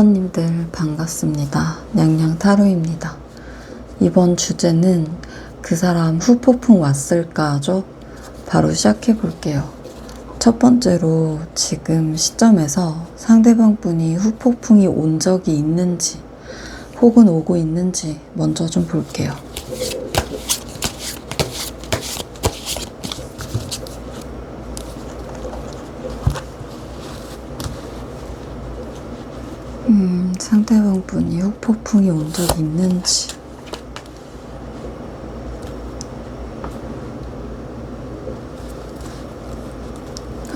1번님들 반갑습니다. 냥냥타로입니다. 이번 주제는 그 사람 후폭풍 왔을까죠? 바로 시작해 볼게요. 첫 번째로 지금 시점에서 상대방 분이 후폭풍이 온 적이 있는지 혹은 오고 있는지 먼저 좀 볼게요. 상대방 분이 후폭풍이 온 적이 있는지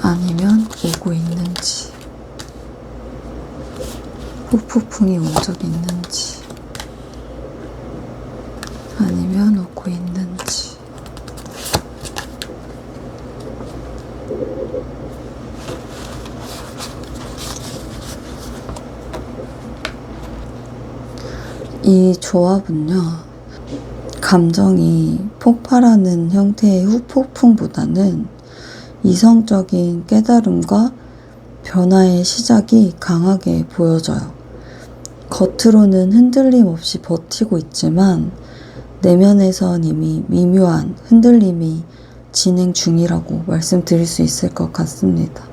아니면 오고 있는지 후폭풍이 온 적이 있는지 아니면 오고 있는지 이 조합은요, 감정이 폭발하는 형태의 후폭풍보다는 이성적인 깨달음과 변화의 시작이 강하게 보여져요. 겉으로는 흔들림 없이 버티고 있지만 내면에선 이미 미묘한 흔들림이 진행 중이라고 말씀드릴 수 있을 것 같습니다.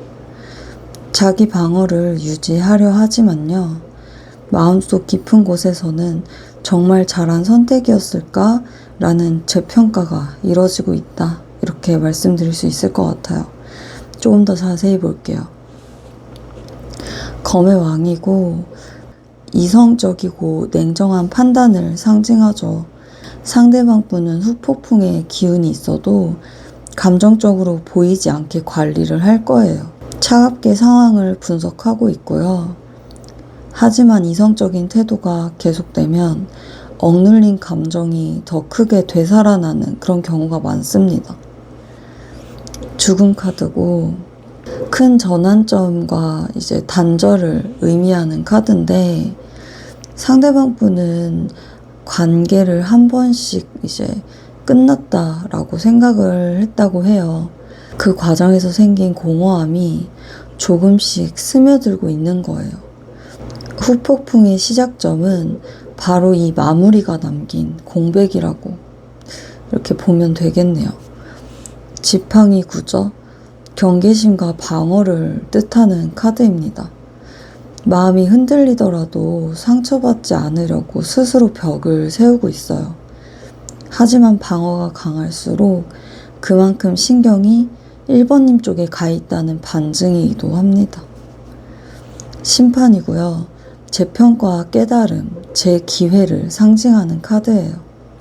자기 방어를 유지하려 하지만요, 마음속 깊은 곳에서는 정말 잘한 선택이었을까? 라는 재평가가 이뤄지고 있다. 이렇게 말씀드릴 수 있을 것 같아요. 조금 더 자세히 볼게요. 검의 왕이고 이성적이고 냉정한 판단을 상징하죠. 상대방 분은 후폭풍의 기운이 있어도 감정적으로 보이지 않게 관리를 할 거예요. 차갑게 상황을 분석하고 있고요. 하지만 이성적인 태도가 계속되면 억눌린 감정이 더 크게 되살아나는 그런 경우가 많습니다. 죽음 카드고 큰 전환점과 이제 단절을 의미하는 카드인데, 상대방 분은 관계를 한 번씩 이제 끝났다라고 생각을 했다고 해요. 그 과정에서 생긴 공허함이 조금씩 스며들고 있는 거예요. 후폭풍의 시작점은 바로 이 마무리가 남긴 공백이라고 이렇게 보면 되겠네요. 지팡이 구저, 경계심과 방어를 뜻하는 카드입니다. 마음이 흔들리더라도 상처받지 않으려고 스스로 벽을 세우고 있어요. 하지만 방어가 강할수록 그만큼 신경이 1번님 쪽에 가 있다는 반증이기도 합니다. 심판이고요. 재평가와 깨달음, 재기회를 상징하는 카드예요.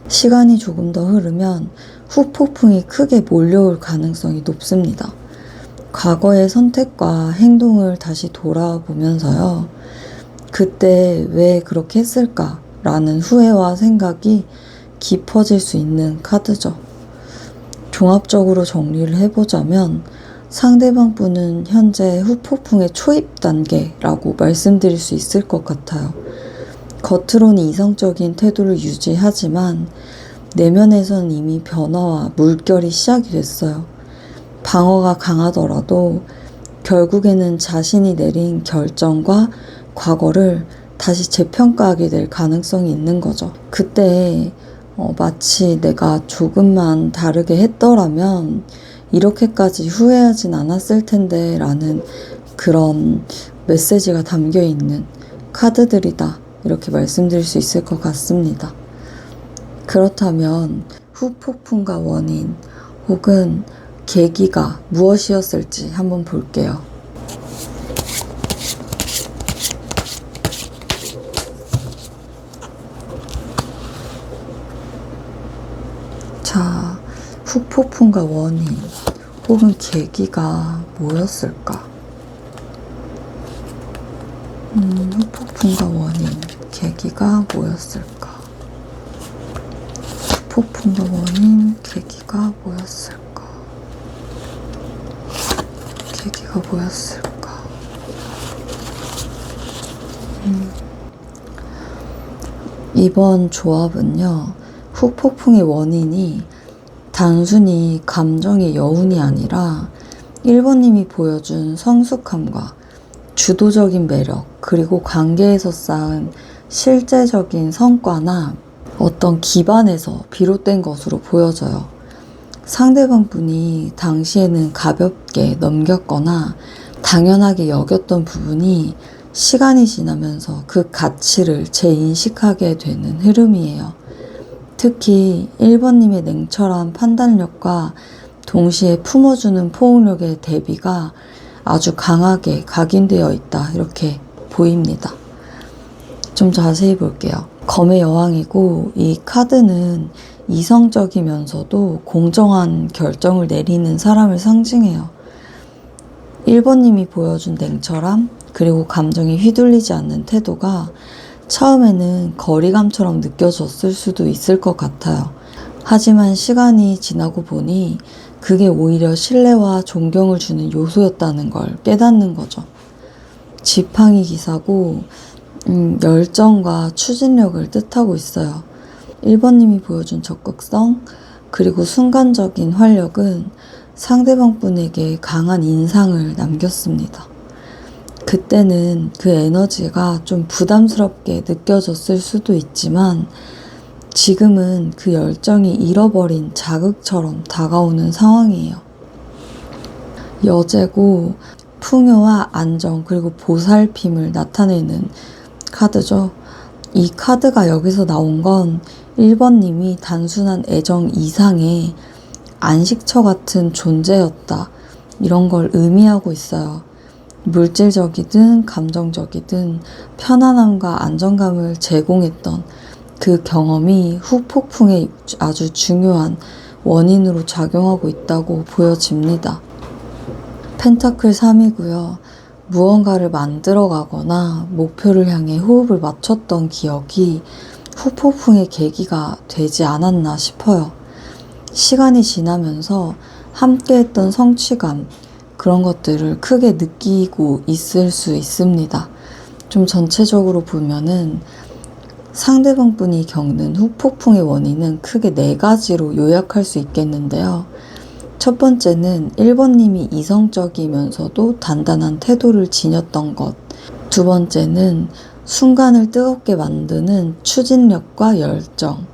시간이 조금 더 흐르면 후폭풍이 크게 몰려올 가능성이 높습니다. 과거의 선택과 행동을 다시 돌아보면서요, 그때 왜 그렇게 했을까라는 후회와 생각이 깊어질 수 있는 카드죠. 종합적으로 정리를 해보자면 상대방 분은 현재 후폭풍의 초입 단계라고 말씀드릴 수 있을 것 같아요. 겉으로는 이성적인 태도를 유지하지만 내면에선 이미 변화와 물결이 시작이 됐어요. 방어가 강하더라도 결국에는 자신이 내린 결정과 과거를 다시 재평가하게 될 가능성이 있는 거죠. 그때 마치 내가 조금만 다르게 했더라면 이렇게까지 후회하진 않았을 텐데 라는 그런 메시지가 담겨 있는 카드들이다, 이렇게 말씀드릴 수 있을 것 같습니다. 그렇다면 후폭풍과 원인 혹은 계기가 무엇이었을지 한번 볼게요. 자, 후폭풍과 원인 혹은 계기가 뭐였을까? 후폭풍과 원인, 계기가 뭐였을까? 후폭풍과 원인, 계기가 뭐였을까? 계기가 뭐였을까? 이번 조합은요, 후폭풍의 원인이 단순히 감정의 여운이 아니라 1번님이 보여준 성숙함과 주도적인 매력, 그리고 관계에서 쌓은 실제적인 성과나 어떤 기반에서 비롯된 것으로 보여져요. 상대방 분이 당시에는 가볍게 넘겼거나 당연하게 여겼던 부분이 시간이 지나면서 그 가치를 재인식하게 되는 흐름이에요. 특히 1번님의 냉철한 판단력과 동시에 품어주는 포용력의 대비가 아주 강하게 각인되어 있다, 이렇게 보입니다. 좀 자세히 볼게요. 검의 여왕이고, 이 카드는 이성적이면서도 공정한 결정을 내리는 사람을 상징해요. 1번님이 보여준 냉철함, 그리고 감정에 휘둘리지 않는 태도가 처음에는 거리감처럼 느껴졌을 수도 있을 것 같아요. 하지만 시간이 지나고 보니 그게 오히려 신뢰와 존경을 주는 요소였다는 걸 깨닫는 거죠. 지팡이 기사고 열정과 추진력을 뜻하고 있어요. 1번님이 보여준 적극성, 그리고 순간적인 활력은 상대방 분에게 강한 인상을 남겼습니다. 그때는 그 에너지가 좀 부담스럽게 느껴졌을 수도 있지만 지금은 그 열정이 잃어버린 자극처럼 다가오는 상황이에요. 여제고 풍요와 안정, 그리고 보살핌을 나타내는 카드죠. 이 카드가 여기서 나온 건 1번님이 단순한 애정 이상의 안식처 같은 존재였다, 이런 걸 의미하고 있어요. 물질적이든 감정적이든 편안함과 안정감을 제공했던 그 경험이 후폭풍에 아주 중요한 원인으로 작용하고 있다고 보여집니다. 펜타클 3이고요. 무언가를 만들어가거나 목표를 향해 호흡을 맞췄던 기억이 후폭풍의 계기가 되지 않았나 싶어요. 시간이 지나면서 함께했던 성취감, 그런 것들을 크게 느끼고 있을 수 있습니다. 좀 전체적으로 보면은 상대방 분이 겪는 후폭풍의 원인은 크게 4가지로 요약할 수 있겠는데요. 첫 번째는 1번님이 이성적이면서도 단단한 태도를 지녔던 것. 두 번째는 순간을 뜨겁게 만드는 추진력과 열정.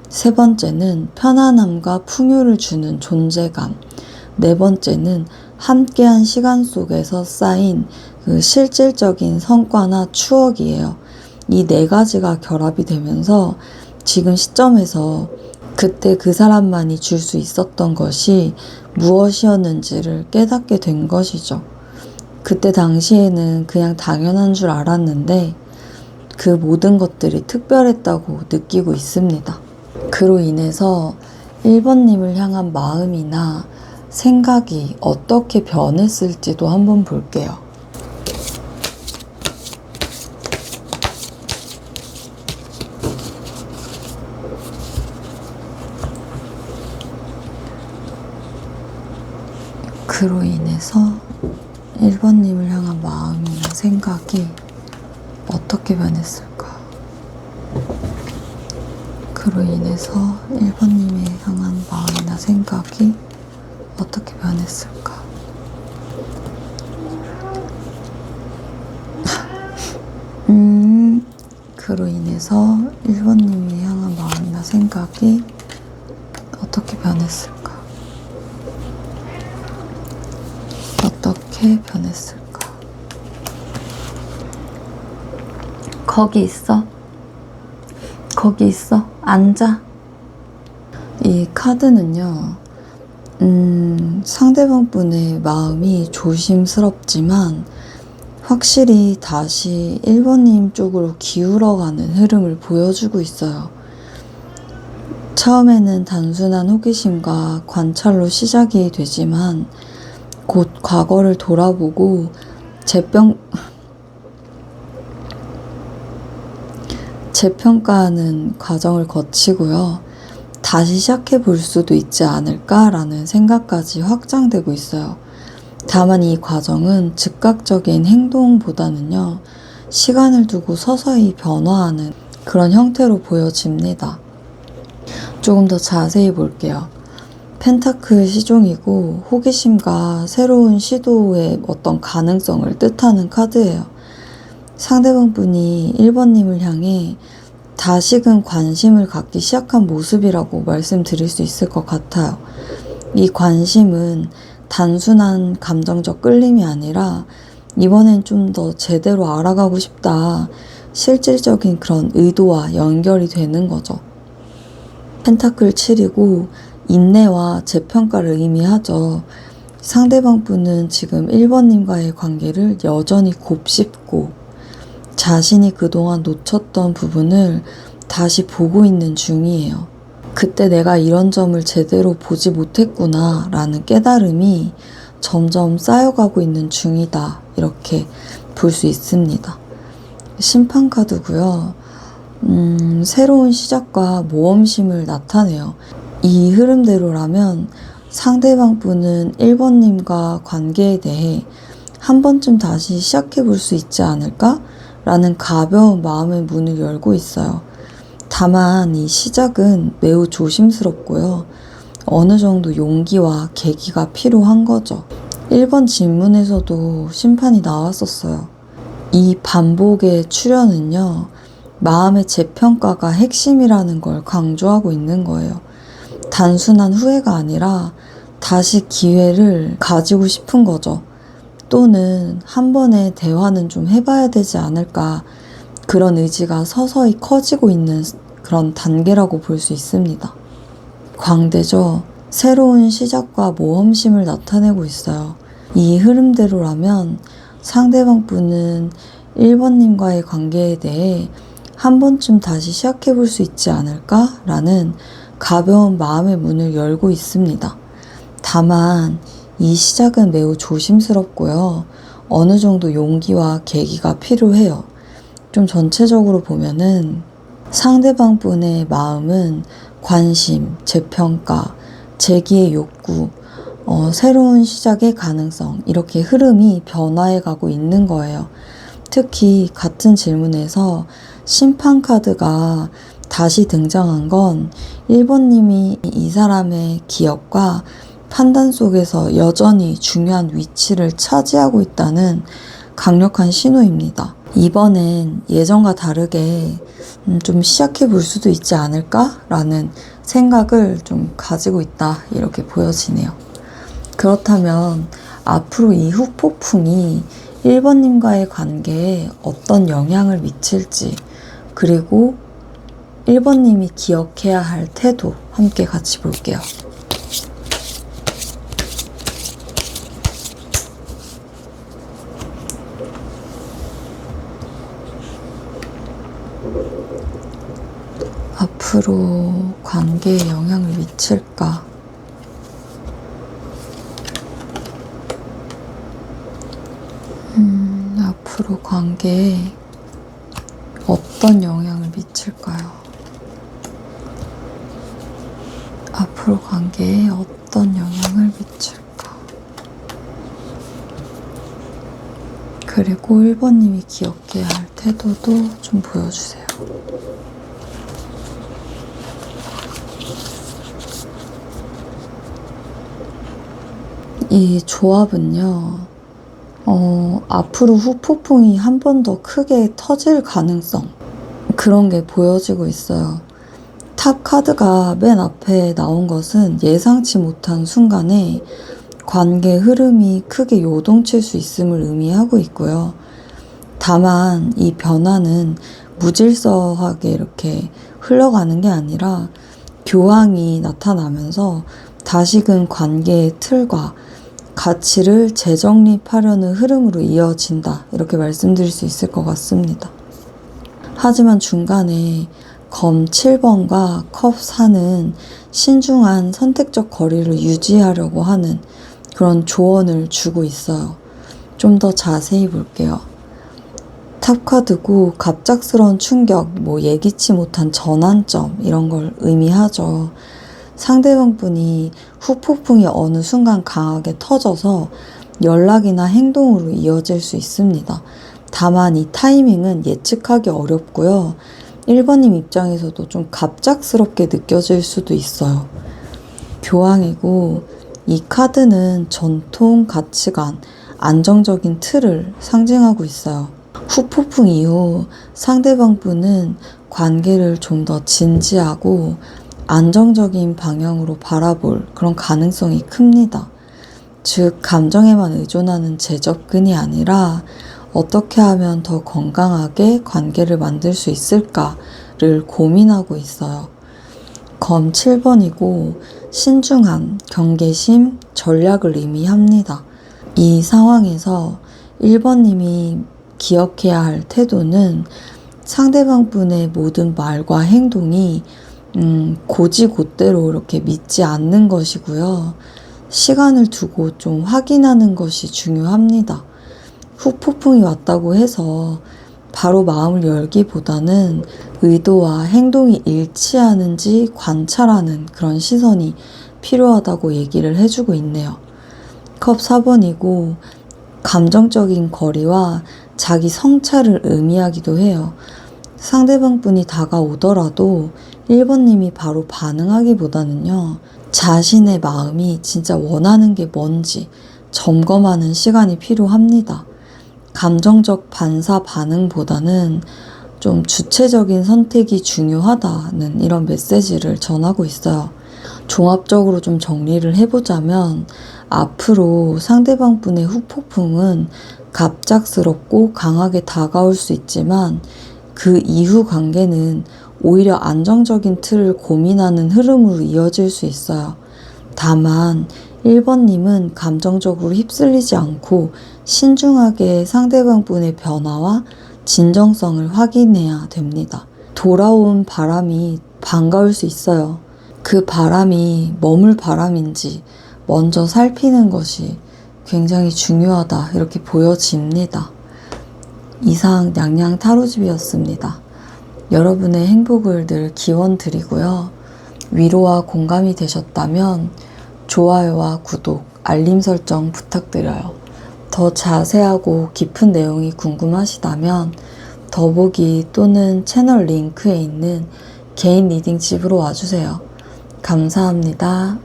세 번째는 편안함과 풍요를 주는 존재감. 네 번째는 함께한 시간 속에서 쌓인 그 실질적인 성과나 추억이에요. 이 4가지가 결합이 되면서 지금 시점에서 그때 그 사람만이 줄 수 있었던 것이 무엇이었는지를 깨닫게 된 것이죠. 그때 당시에는 그냥 당연한 줄 알았는데 그 모든 것들이 특별했다고 느끼고 있습니다. 그로 인해서 1번님을 향한 마음이나 생각이 어떻게 변했을지도 한번 볼게요. 그로 인해서 1번님을 향한 마음이나 생각이 어떻게 변했을까? 그로 인해서 1번님에 향한 마음이나 생각이 어떻게 변했을까? 그로 인해서 1번님이 향한 마음이나 생각이 어떻게 변했을까? 어떻게 변했을까? 거기 있어. 거기 있어. 앉아. 이 카드는요, 상대방 분의 마음이 조심스럽지만 확실히 다시 1번님 쪽으로 기울어가는 흐름을 보여주고 있어요. 처음에는 단순한 호기심과 관찰로 시작이 되지만 곧 과거를 돌아보고 재평가하는 과정을 거치고요. 다시 시작해 볼 수도 있지 않을까라는 생각까지 확장되고 있어요. 다만 이 과정은 즉각적인 행동보다는요, 시간을 두고 서서히 변화하는 그런 형태로 보여집니다. 조금 더 자세히 볼게요. 펜타클 시종이고 호기심과 새로운 시도의 어떤 가능성을 뜻하는 카드예요. 상대방 분이 1번님을 향해 다시금 관심을 갖기 시작한 모습이라고 말씀드릴 수 있을 것 같아요. 이 관심은 단순한 감정적 끌림이 아니라 이번엔 좀 더 제대로 알아가고 싶다. 실질적인 그런 의도와 연결이 되는 거죠. 펜타클 7이고 인내와 재평가를 의미하죠. 상대방 분은 지금 1번님과의 관계를 여전히 곱씹고 자신이 그동안 놓쳤던 부분을 다시 보고 있는 중이에요. 그때 내가 이런 점을 제대로 보지 못했구나 라는 깨달음이 점점 쌓여가고 있는 중이다. 이렇게 볼 수 있습니다. 심판 카드고요. 새로운 시작과 모험심을 나타내요. 이 흐름대로라면 상대방 분은 1번님과 관계에 대해 한 번쯤 다시 시작해 볼 수 있지 않을까? 라는 가벼운 마음의 문을 열고 있어요. 다만 이 시작은 매우 조심스럽고요. 어느 정도 용기와 계기가 필요한 거죠. 1번 질문에서도 심판이 나왔었어요. 이 반복의 출현은요, 마음의 재평가가 핵심이라는 걸 강조하고 있는 거예요. 단순한 후회가 아니라 다시 기회를 가지고 싶은 거죠. 또는 한 번의 대화는 좀 해봐야 되지 않을까, 그런 의지가 서서히 커지고 있는 그런 단계라고 볼 수 있습니다. 광대죠. 새로운 시작과 모험심을 나타내고 있어요. 이 흐름대로라면 상대방 분은 1번님과의 관계에 대해 한 번쯤 다시 시작해 볼 수 있지 않을까? 라는 가벼운 마음의 문을 열고 있습니다. 다만 이 시작은 매우 조심스럽고요. 어느 정도 용기와 계기가 필요해요. 좀 전체적으로 보면은 상대방 분의 마음은 관심, 재평가, 재기의 욕구, 새로운 시작의 가능성, 이렇게 흐름이 변화해 가고 있는 거예요. 특히 같은 질문에서 심판 카드가 다시 등장한 건 1번님이 이 사람의 기억과 판단 속에서 여전히 중요한 위치를 차지하고 있다는 강력한 신호입니다. 이번엔 예전과 다르게 좀 시작해 볼 수도 있지 않을까? 라는 생각을 좀 가지고 있다. 이렇게 보여지네요. 그렇다면 앞으로 이 후폭풍이 1번님과의 관계에 어떤 영향을 미칠지, 그리고 1번님이 기억해야 할 태도 함께 같이 볼게요. 앞으로 관계에 영향을 미칠까? 앞으로 관계에 어떤 영향을 미칠까요? 앞으로 관계에 어떤 영향을 미칠까? 그리고 1번님이 기억해야 할 태도도 좀 보여주세요. 이 조합은요, 앞으로 후폭풍이 한 번 더 크게 터질 가능성, 그런 게 보여지고 있어요. 탑 카드가 맨 앞에 나온 것은 예상치 못한 순간에 관계 흐름이 크게 요동칠 수 있음을 의미하고 있고요. 다만 이 변화는 무질서하게 이렇게 흘러가는 게 아니라 교황이 나타나면서 다시금 관계의 틀과 가치를 재정립하려는 흐름으로 이어진다. 이렇게 말씀드릴 수 있을 것 같습니다. 하지만 중간에 검 7번과 컵 4는 신중한 선택적 거리를 유지하려고 하는 그런 조언을 주고 있어요. 좀 더 자세히 볼게요. 탑 카드고 갑작스러운 충격, 예기치 못한 전환점, 이런 걸 의미하죠. 상대방 분이 후폭풍이 어느 순간 강하게 터져서 연락이나 행동으로 이어질 수 있습니다. 다만 이 타이밍은 예측하기 어렵고요. 1번님 입장에서도 좀 갑작스럽게 느껴질 수도 있어요. 교황이고, 이 카드는 전통 가치관, 안정적인 틀을 상징하고 있어요. 후폭풍 이후 상대방 분은 관계를 좀 더 진지하고 안정적인 방향으로 바라볼 그런 가능성이 큽니다. 즉, 감정에만 의존하는 재접근이 아니라 어떻게 하면 더 건강하게 관계를 만들 수 있을까를 고민하고 있어요. 검 7번이고 신중함, 경계심, 전략을 의미합니다. 이 상황에서 1번님이 기억해야 할 태도는 상대방 분의 모든 말과 행동이 고지고대로 이렇게 믿지 않는 것이고요. 시간을 두고 좀 확인하는 것이 중요합니다. 후폭풍이 왔다고 해서 바로 마음을 열기보다는 의도와 행동이 일치하는지 관찰하는 그런 시선이 필요하다고 얘기를 해주고 있네요. 컵 4번이고 감정적인 거리와 자기 성찰을 의미하기도 해요. 상대방 분이 다가오더라도 1번님이 바로 반응하기보다는요, 자신의 마음이 진짜 원하는 게 뭔지 점검하는 시간이 필요합니다. 감정적 반사 반응보다는 좀 주체적인 선택이 중요하다는 이런 메시지를 전하고 있어요. 종합적으로 좀 정리를 해보자면 앞으로 상대방 분의 후폭풍은 갑작스럽고 강하게 다가올 수 있지만 그 이후 관계는 오히려 안정적인 틀을 고민하는 흐름으로 이어질 수 있어요. 다만 1번님은 감정적으로 휩쓸리지 않고 신중하게 상대방 분의 변화와 진정성을 확인해야 됩니다. 돌아온 바람이 반가울 수 있어요. 그 바람이 머물 바람인지 먼저 살피는 것이 굉장히 중요하다, 이렇게 보여집니다. 이상 냥냥 타로집이었습니다. 여러분의 행복을 늘 기원드리고요. 위로와 공감이 되셨다면 좋아요와 구독, 알림 설정 부탁드려요. 더 자세하고 깊은 내용이 궁금하시다면 더보기 또는 채널 링크에 있는 개인 리딩 집으로 와주세요. 감사합니다.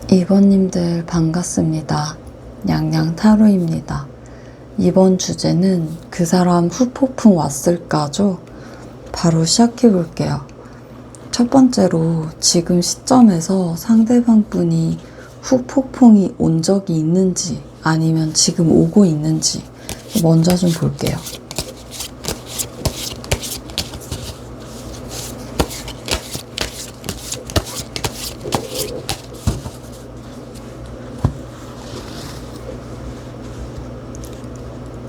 2번님들 반갑습니다. 냥냥 타로입니다. 이번 주제는 그 사람 후폭풍 왔을까죠? 바로 시작해 볼게요. 첫 번째로 지금 시점에서 상대방 분이 후폭풍이 온 적이 있는지 아니면 지금 오고 있는지 먼저 좀 볼게요.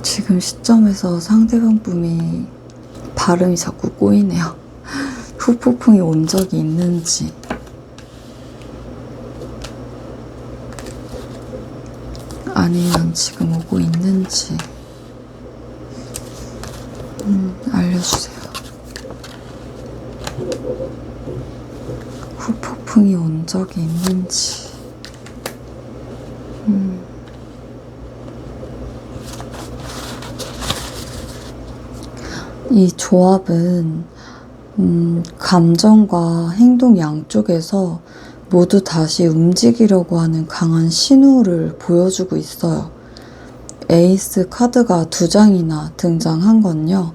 지금 시점에서 상대방 분이 발음이 자꾸 꼬이네요. 후폭풍이 온 적이 있는지 아니면 지금 오고 있는지 알려주세요. 후폭풍이 온 적이 있는지 이 조합은 감정과 행동 양쪽에서 모두 다시 움직이려고 하는 강한 신호를 보여주고 있어요. 에이스 카드가 2장이나 등장한 건요.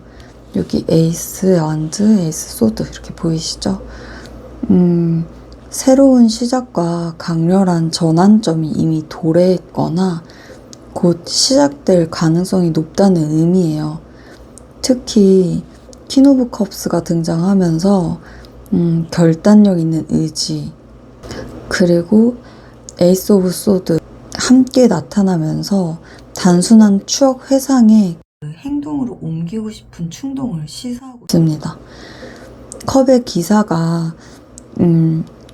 여기 에이스 완드, 에이스 소드 이렇게 보이시죠? 새로운 시작과 강렬한 전환점이 이미 도래했거나 곧 시작될 가능성이 높다는 의미예요. 특히 퀸 오브 컵스가 등장하면서 결단력 있는 의지, 그리고 에이스 오브 소드 함께 나타나면서 단순한 추억 회상에 행동으로 옮기고 싶은 충동을 시사하고 있습니다. 컵의 기사가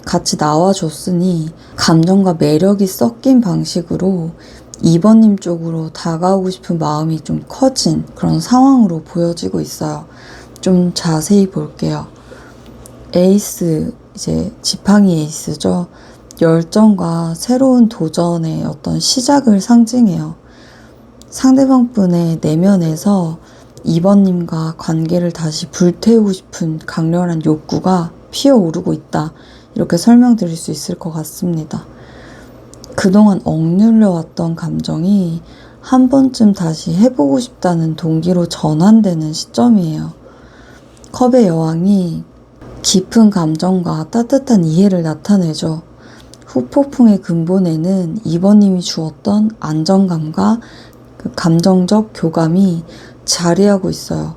같이 나와줬으니 감정과 매력이 섞인 방식으로 2번님 쪽으로 다가오고 싶은 마음이 좀 커진 그런 상황으로 보여지고 있어요. 좀 자세히 볼게요. 에이스, 이제 지팡이 에이스죠. 열정과 새로운 도전의 어떤 시작을 상징해요. 상대방 분의 내면에서 2번님과 관계를 다시 불태우고 싶은 강렬한 욕구가 피어오르고 있다. 이렇게 설명드릴 수 있을 것 같습니다. 그동안 억눌려왔던 감정이 한 번쯤 다시 해보고 싶다는 동기로 전환되는 시점이에요. 컵의 여왕이 깊은 감정과 따뜻한 이해를 나타내죠. 후폭풍의 근본에는 2번님이 주었던 안정감과 그 감정적 교감이 자리하고 있어요.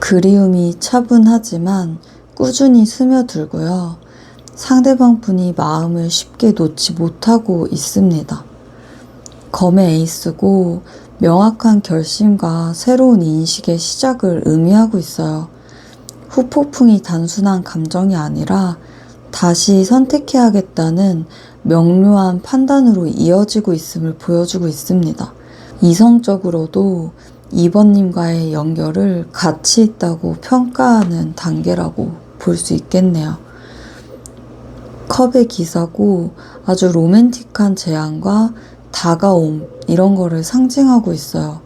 그리움이 차분하지만 꾸준히 스며들고요. 상대방 분이 마음을 쉽게 놓지 못하고 있습니다. 검의 에이스고 명확한 결심과 새로운 인식의 시작을 의미하고 있어요. 후폭풍이 단순한 감정이 아니라 다시 선택해야겠다는 명료한 판단으로 이어지고 있음을 보여주고 있습니다. 이성적으로도 2번님과의 연결을 가치 있다고 평가하는 단계라고 볼 수 있겠네요. 컵의 기사고 아주 로맨틱한 제안과 다가옴 이런 거를 상징하고 있어요.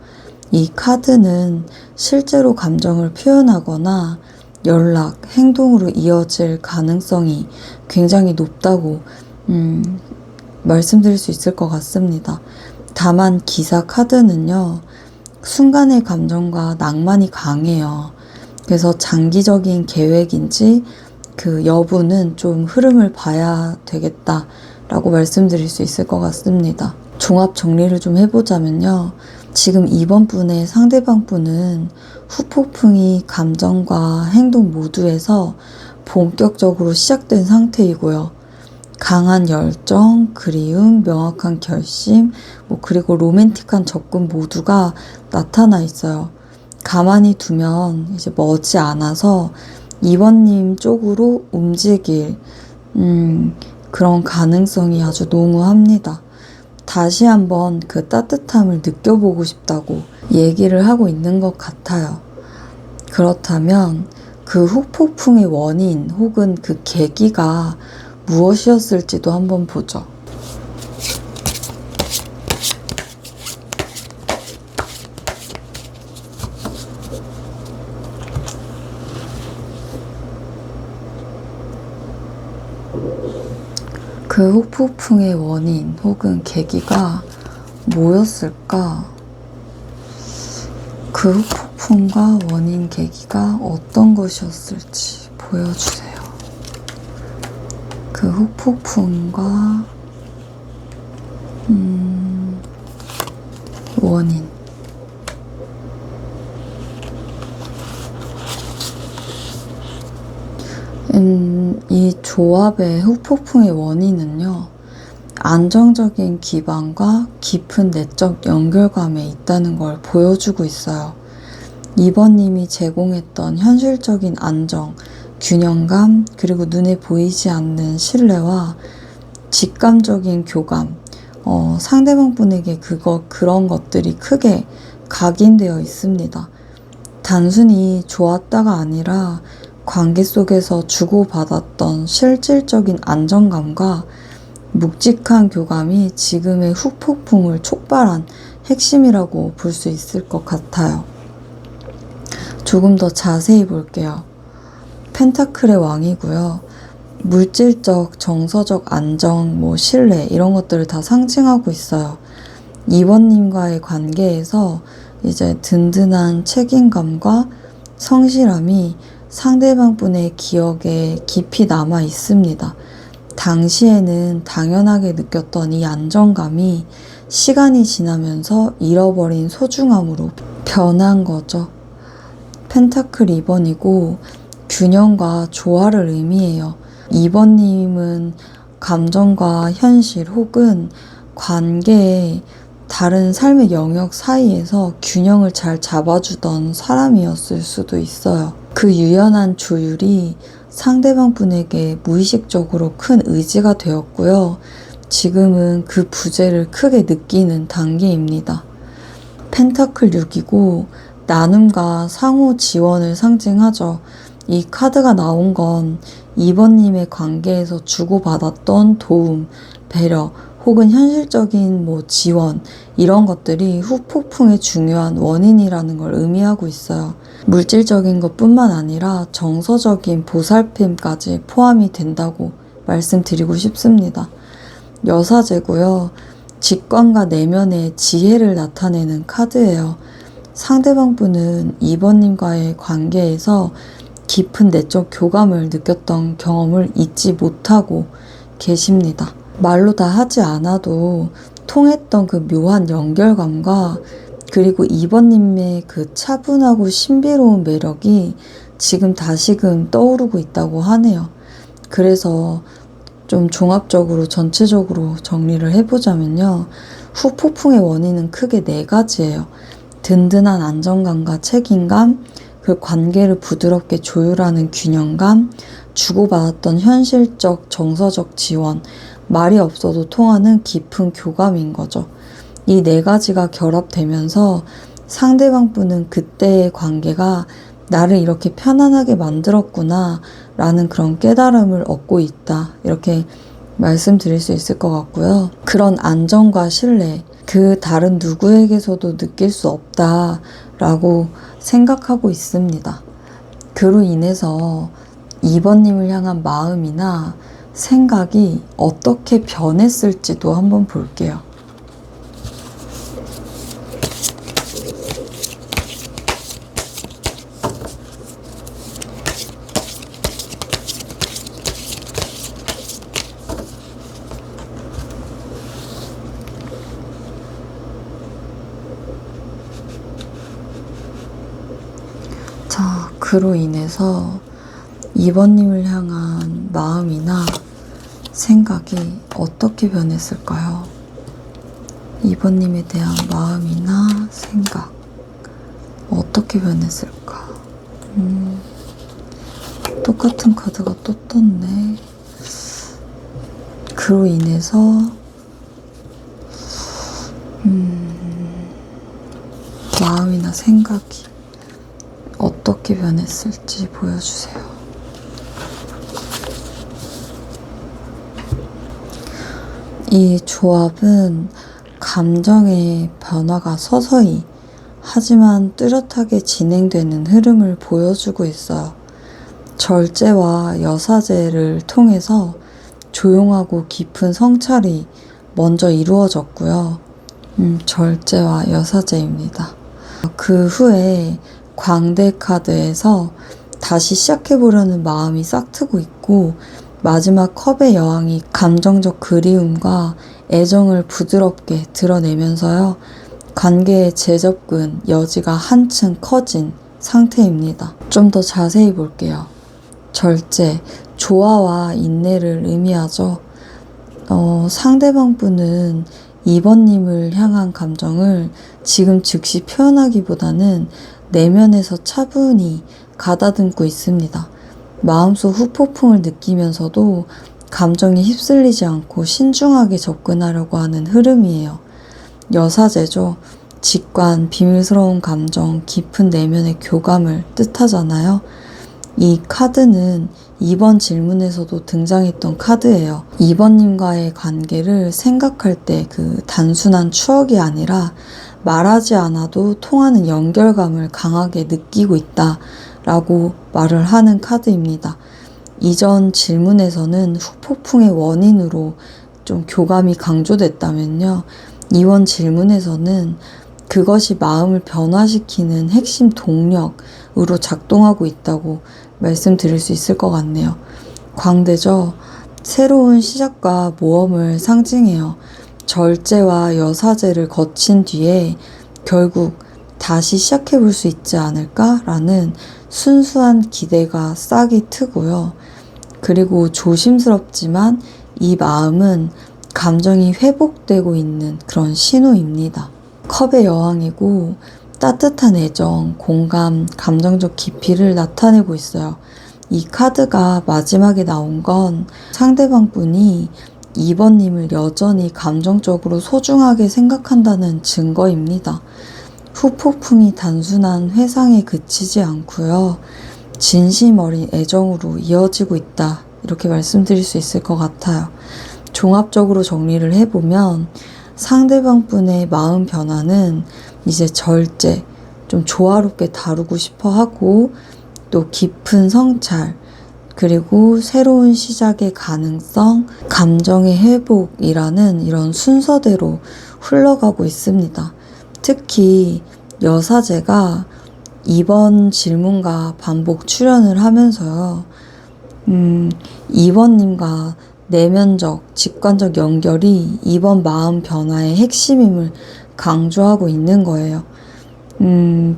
이 카드는 실제로 감정을 표현하거나 연락, 행동으로 이어질 가능성이 굉장히 높다고 말씀드릴 수 있을 것 같습니다. 다만 기사 카드는요, 순간의 감정과 낭만이 강해요. 그래서 장기적인 계획인지 그 여부는 좀 흐름을 봐야 되겠다라고 말씀드릴 수 있을 것 같습니다. 종합 정리를 좀 해보자면요. 지금 2번 분의 상대방 분은 후폭풍이 감정과 행동 모두에서 본격적으로 시작된 상태이고요. 강한 열정, 그리움, 명확한 결심, 그리고 로맨틱한 접근 모두가 나타나 있어요. 가만히 두면 이제 머지않아서 2번님 쪽으로 움직일 그런 가능성이 아주 농후합니다. 다시 한번 그 따뜻함을 느껴보고 싶다고 얘기를 하고 있는 것 같아요. 그렇다면 그 후폭풍의 원인 혹은 그 계기가 무엇이었을지도 한번 보죠. 그 후폭풍의 원인 혹은 계기가 뭐였을까? 그 후폭풍과 원인 계기가 어떤 것이었을지 보여주세요. 그 후폭풍과 원인. 이 조합의 후폭풍의 원인은요, 안정적인 기반과 깊은 내적 연결감에 있다는 걸 보여주고 있어요. 2번님이 제공했던 현실적인 안정, 균형감, 그리고 눈에 보이지 않는 신뢰와 직감적인 교감, 상대방 분에게 그런 것들이 크게 각인되어 있습니다. 단순히 좋았다가 아니라 관계 속에서 주고받았던 실질적인 안정감과 묵직한 교감이 지금의 후폭풍을 촉발한 핵심이라고 볼 수 있을 것 같아요. 조금 더 자세히 볼게요. 펜타클의 왕이고요. 물질적, 정서적 안정, 신뢰 이런 것들을 다 상징하고 있어요. 2번님과의 관계에서 이제 든든한 책임감과 성실함이 상대방 분의 기억에 깊이 남아 있습니다. 당시에는 당연하게 느꼈던 이 안정감이 시간이 지나면서 잃어버린 소중함으로 변한 거죠. 펜타클 2번이고 균형과 조화를 의미해요. 2번님은 감정과 현실 혹은 관계의 다른 삶의 영역 사이에서 균형을 잘 잡아주던 사람이었을 수도 있어요. 그 유연한 조율이 상대방 분에게 무의식적으로 큰 의지가 되었고요. 지금은 그 부재를 크게 느끼는 단계입니다. 펜타클 6이고 나눔과 상호 지원을 상징하죠. 이 카드가 나온 건 2번님의 관계에서 주고받았던 도움, 배려 혹은 현실적인 지원, 이런 것들이 후폭풍의 중요한 원인이라는 걸 의미하고 있어요. 물질적인 것뿐만 아니라 정서적인 보살핌까지 포함이 된다고 말씀드리고 싶습니다. 여사제고요. 직관과 내면의 지혜를 나타내는 카드예요. 상대방 분은 2번님과의 관계에서 깊은 내적 교감을 느꼈던 경험을 잊지 못하고 계십니다. 말로 다 하지 않아도 통했던 그 묘한 연결감과 그리고 2번님의 그 차분하고 신비로운 매력이 지금 다시금 떠오르고 있다고 하네요. 그래서 좀 종합적으로 전체적으로 정리를 해보자면요. 후폭풍의 원인은 크게 4가지예요. 든든한 안정감과 책임감, 그 관계를 부드럽게 조율하는 균형감, 주고받았던 현실적 정서적 지원, 말이 없어도 통하는 깊은 교감인 거죠. 이 4가지가 결합되면서 상대방 분은 그때의 관계가 나를 이렇게 편안하게 만들었구나 라는 그런 깨달음을 얻고 있다, 이렇게 말씀드릴 수 있을 것 같고요. 그런 안정과 신뢰, 그 다른 누구에게서도 느낄 수 없다 라고 생각하고 있습니다. 그로 인해서 2번님을 향한 마음이나 생각이 어떻게 변했을지도 한번 볼게요. 자, 그로 인해서 2번님을 향한 마음이나 생각이 어떻게 변했을까요? 2번님에 대한 마음이나 생각 어떻게 변했을까? 똑같은 카드가 또 떴네. 그로 인해서 마음이나 생각이 어떻게 변했을지 보여주세요. 이 조합은 감정의 변화가 서서히 하지만 뚜렷하게 진행되는 흐름을 보여주고 있어요. 절제와 여사제를 통해서 조용하고 깊은 성찰이 먼저 이루어졌고요. 절제와 여사제입니다. 그 후에 광대 카드에서 다시 시작해보려는 마음이 싹트고 있고, 마지막 컵의 여왕이 감정적 그리움과 애정을 부드럽게 드러내면서요, 관계의 재접근 여지가 한층 커진 상태입니다. 좀 더 자세히 볼게요. 절제, 조화와 인내를 의미하죠. 상대방 분은 2번님을 향한 감정을 지금 즉시 표현하기보다는 내면에서 차분히 가다듬고 있습니다. 마음속 후폭풍을 느끼면서도 감정에 휩쓸리지 않고 신중하게 접근하려고 하는 흐름이에요. 여사제죠. 직관, 비밀스러운 감정, 깊은 내면의 교감을 뜻하잖아요. 이 카드는 2번 질문에서도 등장했던 카드예요. 2번님과의 관계를 생각할 때 그 단순한 추억이 아니라 말하지 않아도 통하는 연결감을 강하게 느끼고 있다 라고 말을 하는 카드입니다. 이전 질문에서는 후폭풍의 원인으로 좀 교감이 강조됐다면요, 이번 질문에서는 그것이 마음을 변화시키는 핵심 동력으로 작동하고 있다고 말씀드릴 수 있을 것 같네요. 광대죠. 새로운 시작과 모험을 상징해요. 절제와 여사제를 거친 뒤에 결국 다시 시작해볼 수 있지 않을까라는 순수한 기대가 싹이 트고요. 그리고 조심스럽지만 이 마음은 감정이 회복되고 있는 그런 신호입니다. 컵의 여왕이고 따뜻한 애정, 공감, 감정적 깊이를 나타내고 있어요. 이 카드가 마지막에 나온 건 상대방 분이 2번님을 여전히 감정적으로 소중하게 생각한다는 증거입니다. 후폭풍이 단순한 회상에 그치지 않고요, 진심 어린 애정으로 이어지고 있다, 이렇게 말씀드릴 수 있을 것 같아요. 종합적으로 정리를 해보면 상대방 분의 마음 변화는 이제 절제, 좀 조화롭게 다루고 싶어 하고 또 깊은 성찰, 그리고 새로운 시작의 가능성, 감정의 회복이라는 이런 순서대로 흘러가고 있습니다. 특히 여사제가 이번 질문과 반복 출연을 하면서요. 2번님과 내면적, 직관적 연결이 이번 마음 변화의 핵심임을 강조하고 있는 거예요.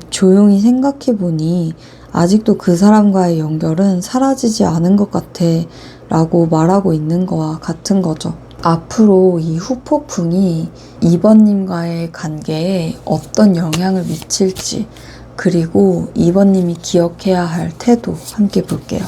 조용히 생각해보니 아직도 그 사람과의 연결은 사라지지 않은 것 같아 라고 말하고 있는 거와 같은 거죠. 앞으로 이 후폭풍이 2번님과의 관계에 어떤 영향을 미칠지, 그리고 2번님이 기억해야 할 태도 함께 볼게요.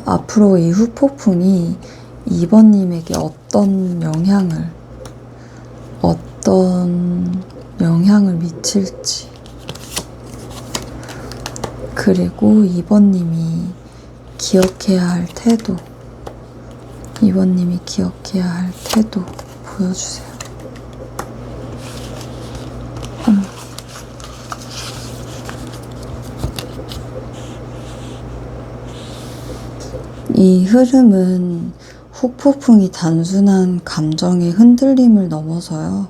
앞으로 이 후폭풍이 2번님에게 어떤 영향을 미칠지, 그리고 2번님이 기억해야 할 태도, 2번님이 기억해야 할 태도 보여주세요. 이 흐름은 후폭풍이 단순한 감정의 흔들림을 넘어서요.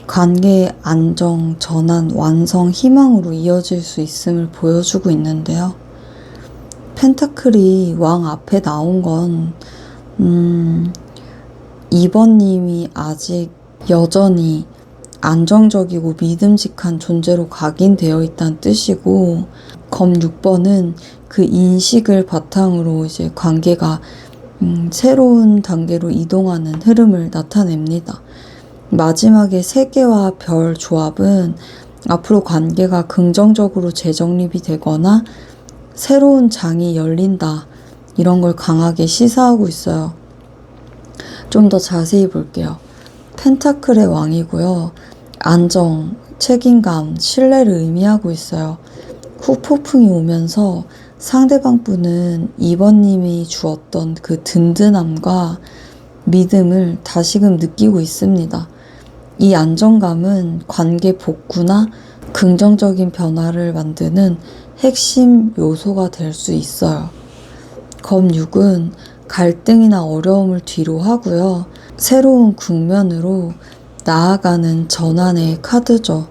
관계의 안정, 전환, 완성, 희망으로 이어질 수 있음을 보여주고 있는데요. 펜타클이 왕 앞에 나온 건 2번님이 아직 여전히 안정적이고 믿음직한 존재로 각인되어 있다는 뜻이고, 검 6번은 그 인식을 바탕으로 이제 관계가 새로운 단계로 이동하는 흐름을 나타냅니다. 마지막에 세계와 별 조합은 앞으로 관계가 긍정적으로 재정립이 되거나 새로운 장이 열린다, 이런 걸 강하게 시사하고 있어요. 좀 더 자세히 볼게요. 펜타클의 왕이고요. 안정, 책임감, 신뢰를 의미하고 있어요. 후폭풍이 오면서 상대방 분은 2번님이 주었던 그 든든함과 믿음을 다시금 느끼고 있습니다. 이 안정감은 관계 복구나 긍정적인 변화를 만드는 핵심 요소가 될 수 있어요. 검 6은 갈등이나 어려움을 뒤로 하고요. 새로운 국면으로 나아가는 전환의 카드죠.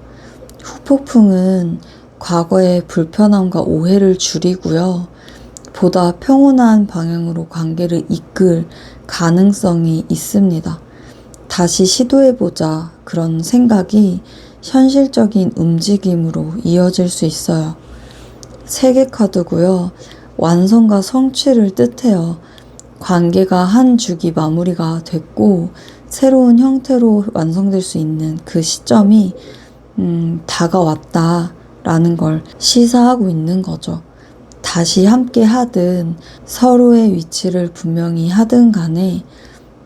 후폭풍은 과거의 불편함과 오해를 줄이고요. 보다 평온한 방향으로 관계를 이끌 가능성이 있습니다. 다시 시도해보자, 그런 생각이 현실적인 움직임으로 이어질 수 있어요. 세계 카드고요. 완성과 성취를 뜻해요. 관계가 한 주기 마무리가 됐고 새로운 형태로 완성될 수 있는 그 시점이 다가왔다라는 걸 시사하고 있는 거죠. 다시 함께 하든 서로의 위치를 분명히 하든 간에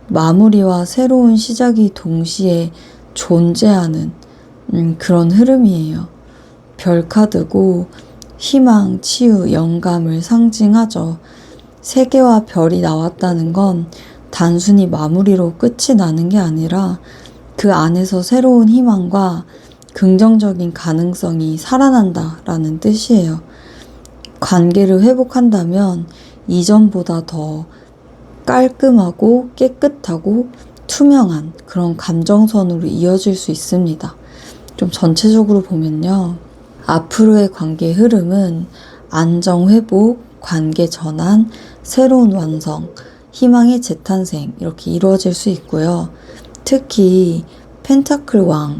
마무리와 새로운 시작이 동시에 존재하는 그런 흐름이에요. 별 카드고 희망, 치유, 영감을 상징하죠. 세계와 별이 나왔다는 건 단순히 마무리로 끝이 나는 게 아니라 그 안에서 새로운 희망과 긍정적인 가능성이 살아난다라는 뜻이에요. 관계를 회복한다면 이전보다 더 깔끔하고 깨끗하고 투명한 그런 감정선으로 이어질 수 있습니다. 좀 전체적으로 보면요. 앞으로의 관계 흐름은 안정 회복, 관계 전환, 새로운 완성, 희망의 재탄생, 이렇게 이루어질 수 있고요. 특히 펜타클 왕이죠.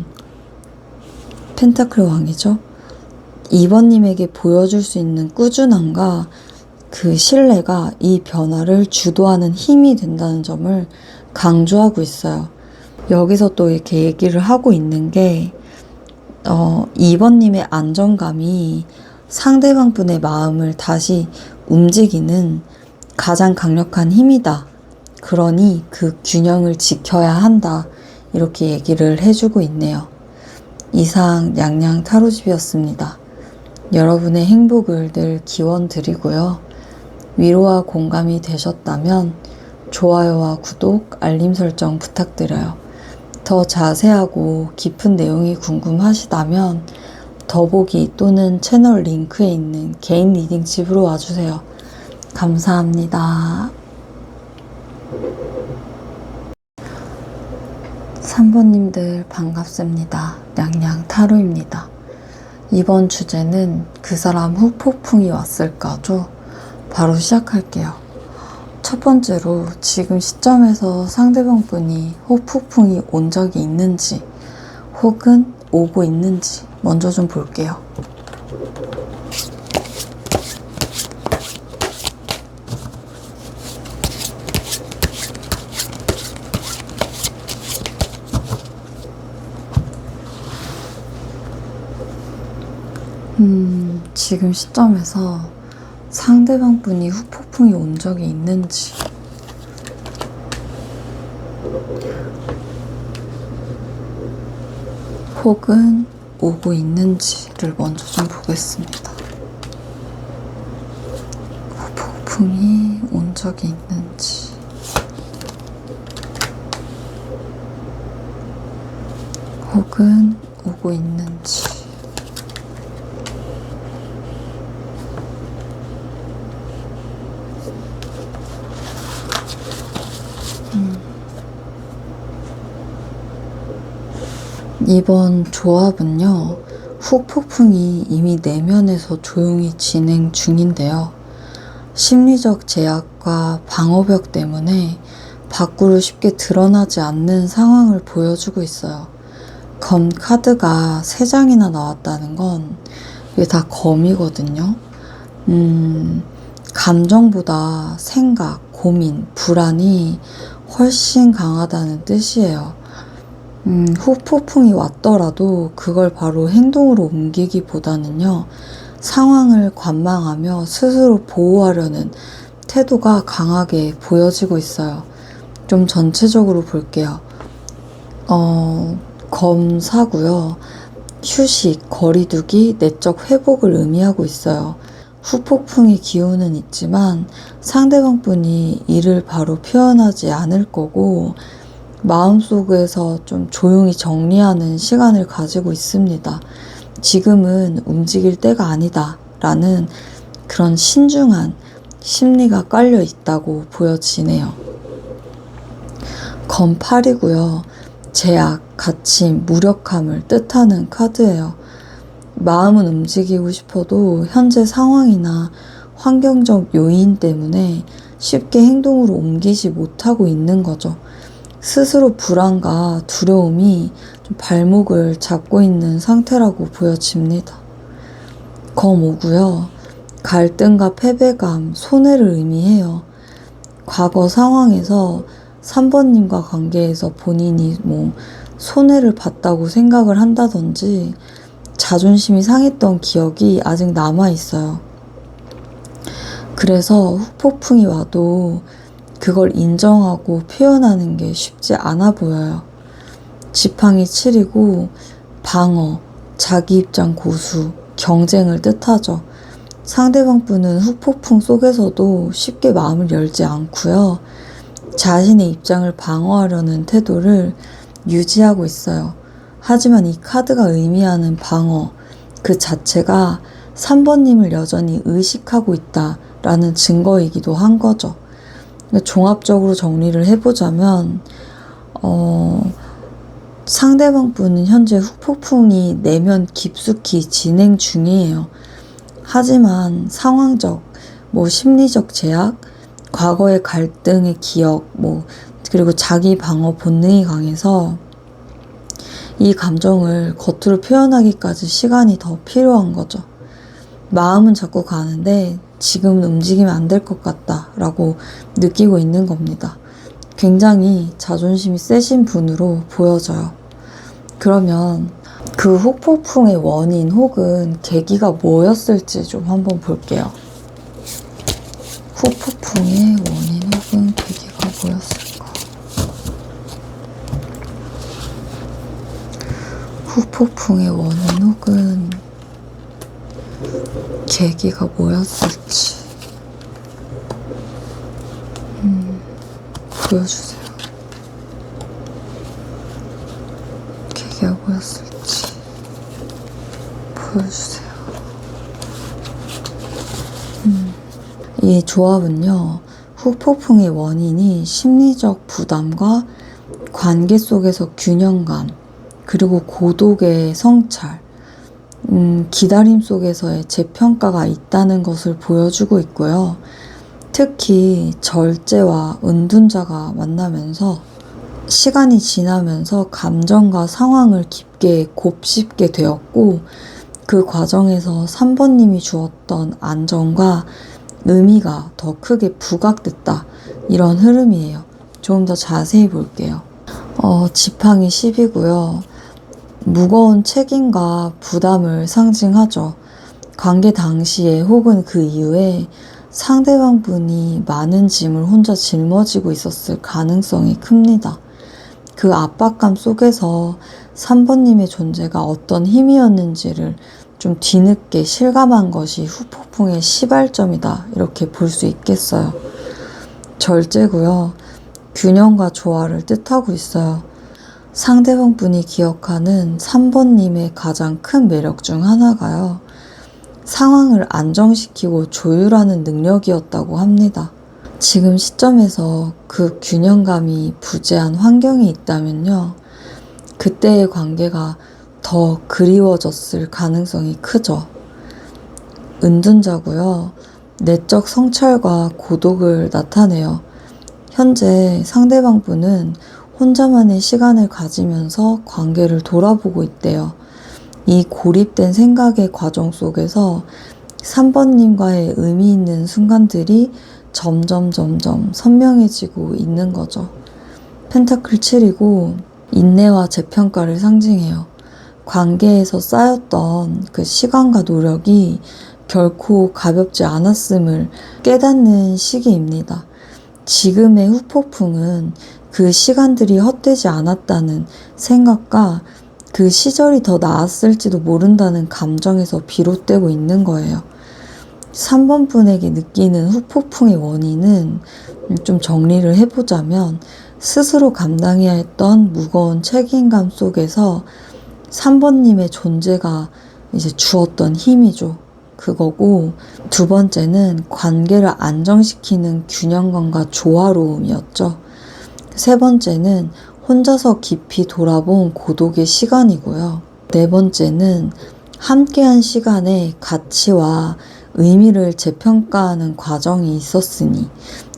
2번님에게 보여줄 수 있는 꾸준함과 그 신뢰가 이 변화를 주도하는 힘이 된다는 점을 강조하고 있어요. 여기서 또 이렇게 얘기를 하고 있는 게 2번님의 안정감이 상대방 분의 마음을 다시 움직이는 가장 강력한 힘이다 그러니 그 균형을 지켜야 한다. 이렇게 얘기를 해주고 있네요. 이상 냥냥 타로집이었습니다. 여러분의 행복을 늘 기원드리고요. 위로와 공감이 되셨다면 좋아요와 구독, 알림 설정 부탁드려요. 더 자세하고 깊은 내용이 궁금하시다면 더보기 또는 채널 링크에 있는 개인 리딩집으로 와주세요. 감사합니다. 3번님들 반갑습니다. 냥냥 타로입니다. 이번 주제는 그 사람 후폭풍이 왔을까죠? 바로 시작할게요. 첫 번째로 지금 시점에서 상대방 분이 후폭풍이 온 적이 있는지 혹은 오고 있는지 먼저 좀 볼게요. 지금 시점에서 상대방 분이 후폭풍이 온 적이 있는지 혹은 오고 있는지를 먼저 좀 보겠습니다. 후폭풍이 온 적이 있는지 혹은 오고 있는지 이번 조합은요, 후폭풍이 이미 내면에서 조용히 진행 중인데요. 심리적 제약과 방어벽 때문에 밖으로 쉽게 드러나지 않는 상황을 보여주고 있어요. 검 카드가 3장이나 나왔다는 건 이게 다 검이거든요. 감정보다 생각, 고민, 불안이 훨씬 강하다는 뜻이에요. 후폭풍이 왔더라도 그걸 바로 행동으로 옮기기보다는요, 상황을 관망하며 스스로 보호하려는 태도가 강하게 보여지고 있어요. 좀 전체적으로 볼게요. 검사고요. 휴식, 거리두기, 내적 회복을 의미하고 있어요. 후폭풍의 기운은 있지만 상대방 분이 이를 바로 표현하지 않을 거고 마음속에서 좀 조용히 정리하는 시간을 가지고 있습니다. 지금은 움직일 때가 아니다 라는 그런 신중한 심리가 깔려 있다고 보여지네요. 검 8이고요. 제약, 갇힘, 무력함을 뜻하는 카드예요. 마음은 움직이고 싶어도 현재 상황이나 환경적 요인 때문에 쉽게 행동으로 옮기지 못하고 있는 거죠. 스스로 불안과 두려움이 좀 발목을 잡고 있는 상태라고 보여집니다. 검 5고요. 갈등과 패배감, 손해를 의미해요. 과거 상황에서 3번님과 관계에서 본인이 손해를 봤다고 생각을 한다든지 자존심이 상했던 기억이 아직 남아있어요. 그래서 후폭풍이 와도 그걸 인정하고 표현하는 게 쉽지 않아 보여요. 지팡이 7이고 방어, 자기 입장 고수, 경쟁을 뜻하죠. 상대방 분은 후폭풍 속에서도 쉽게 마음을 열지 않고요. 자신의 입장을 방어하려는 태도를 유지하고 있어요. 하지만 이 카드가 의미하는 방어 그 자체가 3번님을 여전히 의식하고 있다라는 증거이기도 한 거죠. 종합적으로 정리를 해보자면 상대방 분은 현재 후폭풍이 내면 깊숙이 진행 중이에요. 하지만 상황적, 심리적 제약, 과거의 갈등의 기억, 그리고 자기 방어 본능이 강해서 이 감정을 겉으로 표현하기까지 시간이 더 필요한 거죠. 마음은 자꾸 가는데 지금은 움직이면 안 될 것 같다라고 느끼고 있는 겁니다. 굉장히 자존심이 세신 분으로 보여져요. 그러면 그 후폭풍의 원인 혹은 계기가 뭐였을지 좀 한번 볼게요. 후폭풍의 원인 혹은 계기가 뭐였을까? 후폭풍의 원인 혹은 계기가 뭐였을지 보여주세요. 계기가 뭐였을지 보여주세요. 이 조합은요, 후폭풍의 원인이 심리적 부담과 관계 속에서 균형감, 그리고 고독의 성찰, 기다림 속에서의 재평가가 있다는 것을 보여주고 있고요. 특히 절제와 은둔자가 만나면서 시간이 지나면서 감정과 상황을 깊게 곱씹게 되었고, 그 과정에서 3번님이 주었던 안정과 의미가 더 크게 부각됐다. 이런 흐름이에요. 조금 더 자세히 볼게요. 지팡이 10이고요. 무거운 책임과 부담을 상징하죠. 관계 당시에 혹은 그 이후에 상대방 분이 많은 짐을 혼자 짊어지고 있었을 가능성이 큽니다. 그 압박감 속에서 3번님의 존재가 어떤 힘이었는지를 좀 뒤늦게 실감한 것이 후폭풍의 시발점이다. 이렇게 볼 수 있겠어요. 절제고요. 균형과 조화를 뜻하고 있어요. 상대방 분이 기억하는 3번님의 가장 큰 매력 중 하나가요. 상황을 안정시키고 조율하는 능력이었다고 합니다. 지금 시점에서 그 균형감이 부재한 환경이 있다면요. 그때의 관계가 더 그리워졌을 가능성이 크죠. 은둔자고요. 내적 성찰과 고독을 나타내요. 현재 상대방 분은 혼자만의 시간을 가지면서 관계를 돌아보고 있대요. 이 고립된 생각의 과정 속에서 3번님과의 의미 있는 순간들이 점점 선명해지고 있는 거죠. 펜타클 7이고 인내와 재평가를 상징해요. 관계에서 쌓였던 그 시간과 노력이 결코 가볍지 않았음을 깨닫는 시기입니다. 지금의 후폭풍은 그 시간들이 헛되지 않았다는 생각과 그 시절이 더 나았을지도 모른다는 감정에서 비롯되고 있는 거예요. 3번 분에게 느끼는 후폭풍의 원인은 좀 정리를 해보자면 스스로 감당해야 했던 무거운 책임감 속에서 3번님의 존재가 이제 주었던 힘이죠. 그거고, 두 번째는 관계를 안정시키는 균형감과 조화로움이었죠. 세 번째는 혼자서 깊이 돌아본 고독의 시간이고요. 네 번째는 함께한 시간의 가치와 의미를 재평가하는 과정이 있었으니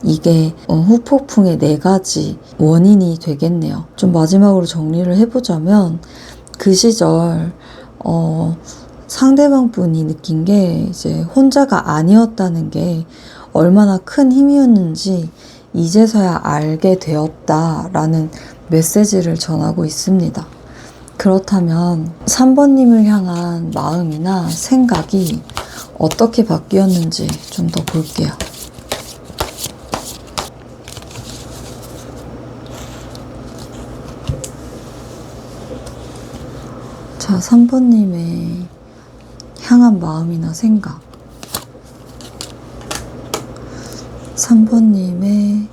이게 후폭풍의 4가지 원인이 되겠네요. 좀 마지막으로 정리를 해보자면 그 시절 상대방 분이 느낀 게 이제 혼자가 아니었다는 게 얼마나 큰 힘이었는지 이제서야 알게 되었다라는 메시지를 전하고 있습니다. 그렇다면 3번님을 향한 마음이나 생각이 어떻게 바뀌었는지 좀 더 볼게요. 자, 3번님의 향한 마음이나 생각. 3번님의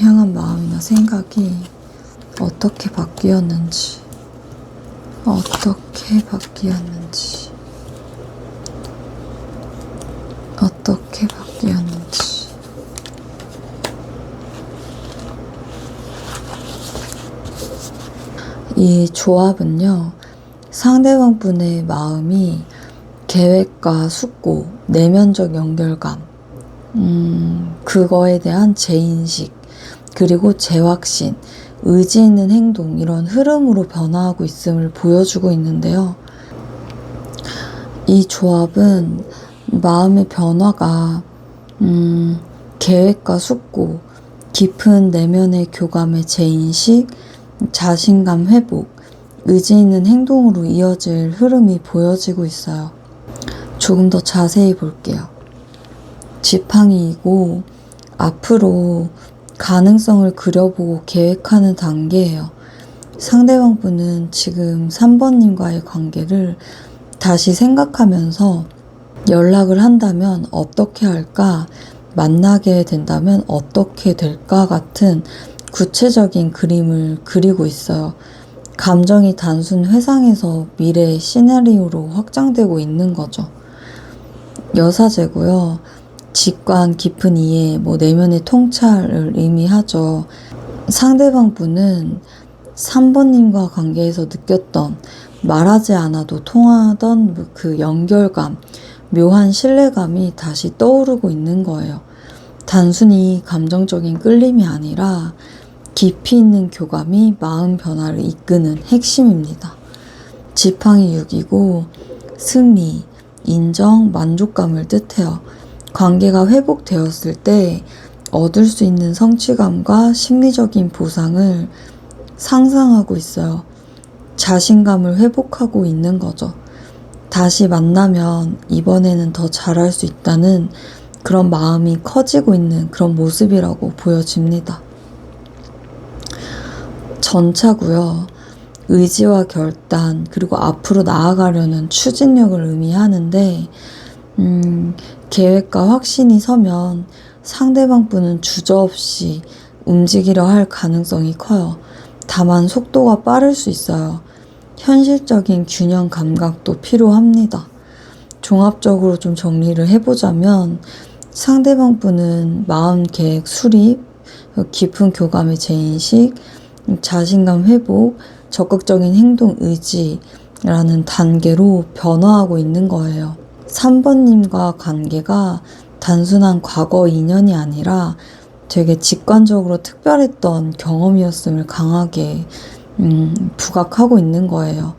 향한 마음이나 생각이 어떻게 바뀌었는지, 어떻게 바뀌었는지. 이 조합은요, 상대방 분의 마음이 계획과 숙고, 내면적 연결감, 그거에 대한 재인식, 그리고 재확신, 의지 있는 행동, 이런 흐름으로 변화하고 있음을 보여주고 있는데요. 이 조합은 마음의 변화가 계획과 숙고, 깊은 내면의 교감의 재인식, 자신감 회복, 의지 있는 행동으로 이어질 흐름이 보여지고 있어요. 조금 더 자세히 볼게요. 지팡이이고 앞으로 가능성을 그려보고 계획하는 단계예요. 상대방 분은 지금 3번님과의 관계를 다시 생각하면서 연락을 한다면 어떻게 할까? 만나게 된다면 어떻게 될까? 같은 구체적인 그림을 그리고 있어요. 감정이 단순 회상에서 미래의 시나리오로 확장되고 있는 거죠. 여사제고요. 직관, 깊은 이해, 내면의 통찰을 의미하죠. 상대방 분은 3번님과 관계에서 느꼈던 말하지 않아도 통하던 그 연결감, 묘한 신뢰감이 다시 떠오르고 있는 거예요. 단순히 감정적인 끌림이 아니라 깊이 있는 교감이 마음 변화를 이끄는 핵심입니다. 지팡이 6이고 승리, 인정, 만족감을 뜻해요. 관계가 회복되었을 때 얻을 수 있는 성취감과 심리적인 보상을 상상하고 있어요. 자신감을 회복하고 있는 거죠. 다시 만나면 이번에는 더 잘할 수 있다는 그런 마음이 커지고 있는 그런 모습이라고 보여집니다. 전차고요. 의지와 결단, 그리고 앞으로 나아가려는 추진력을 의미하는데 계획과 확신이 서면 상대방 분은 주저없이 움직이려 할 가능성이 커요. 다만 속도가 빠를 수 있어요. 현실적인 균형 감각도 필요합니다. 종합적으로 좀 정리를 해보자면 상대방 분은 마음 계획 수립, 깊은 교감의 재인식, 자신감 회복, 적극적인 행동 의지라는 단계로 변화하고 있는 거예요. 3번님과 관계가 단순한 과거 인연이 아니라 되게 직관적으로 특별했던 경험이었음을 강하게 부각하고 있는 거예요.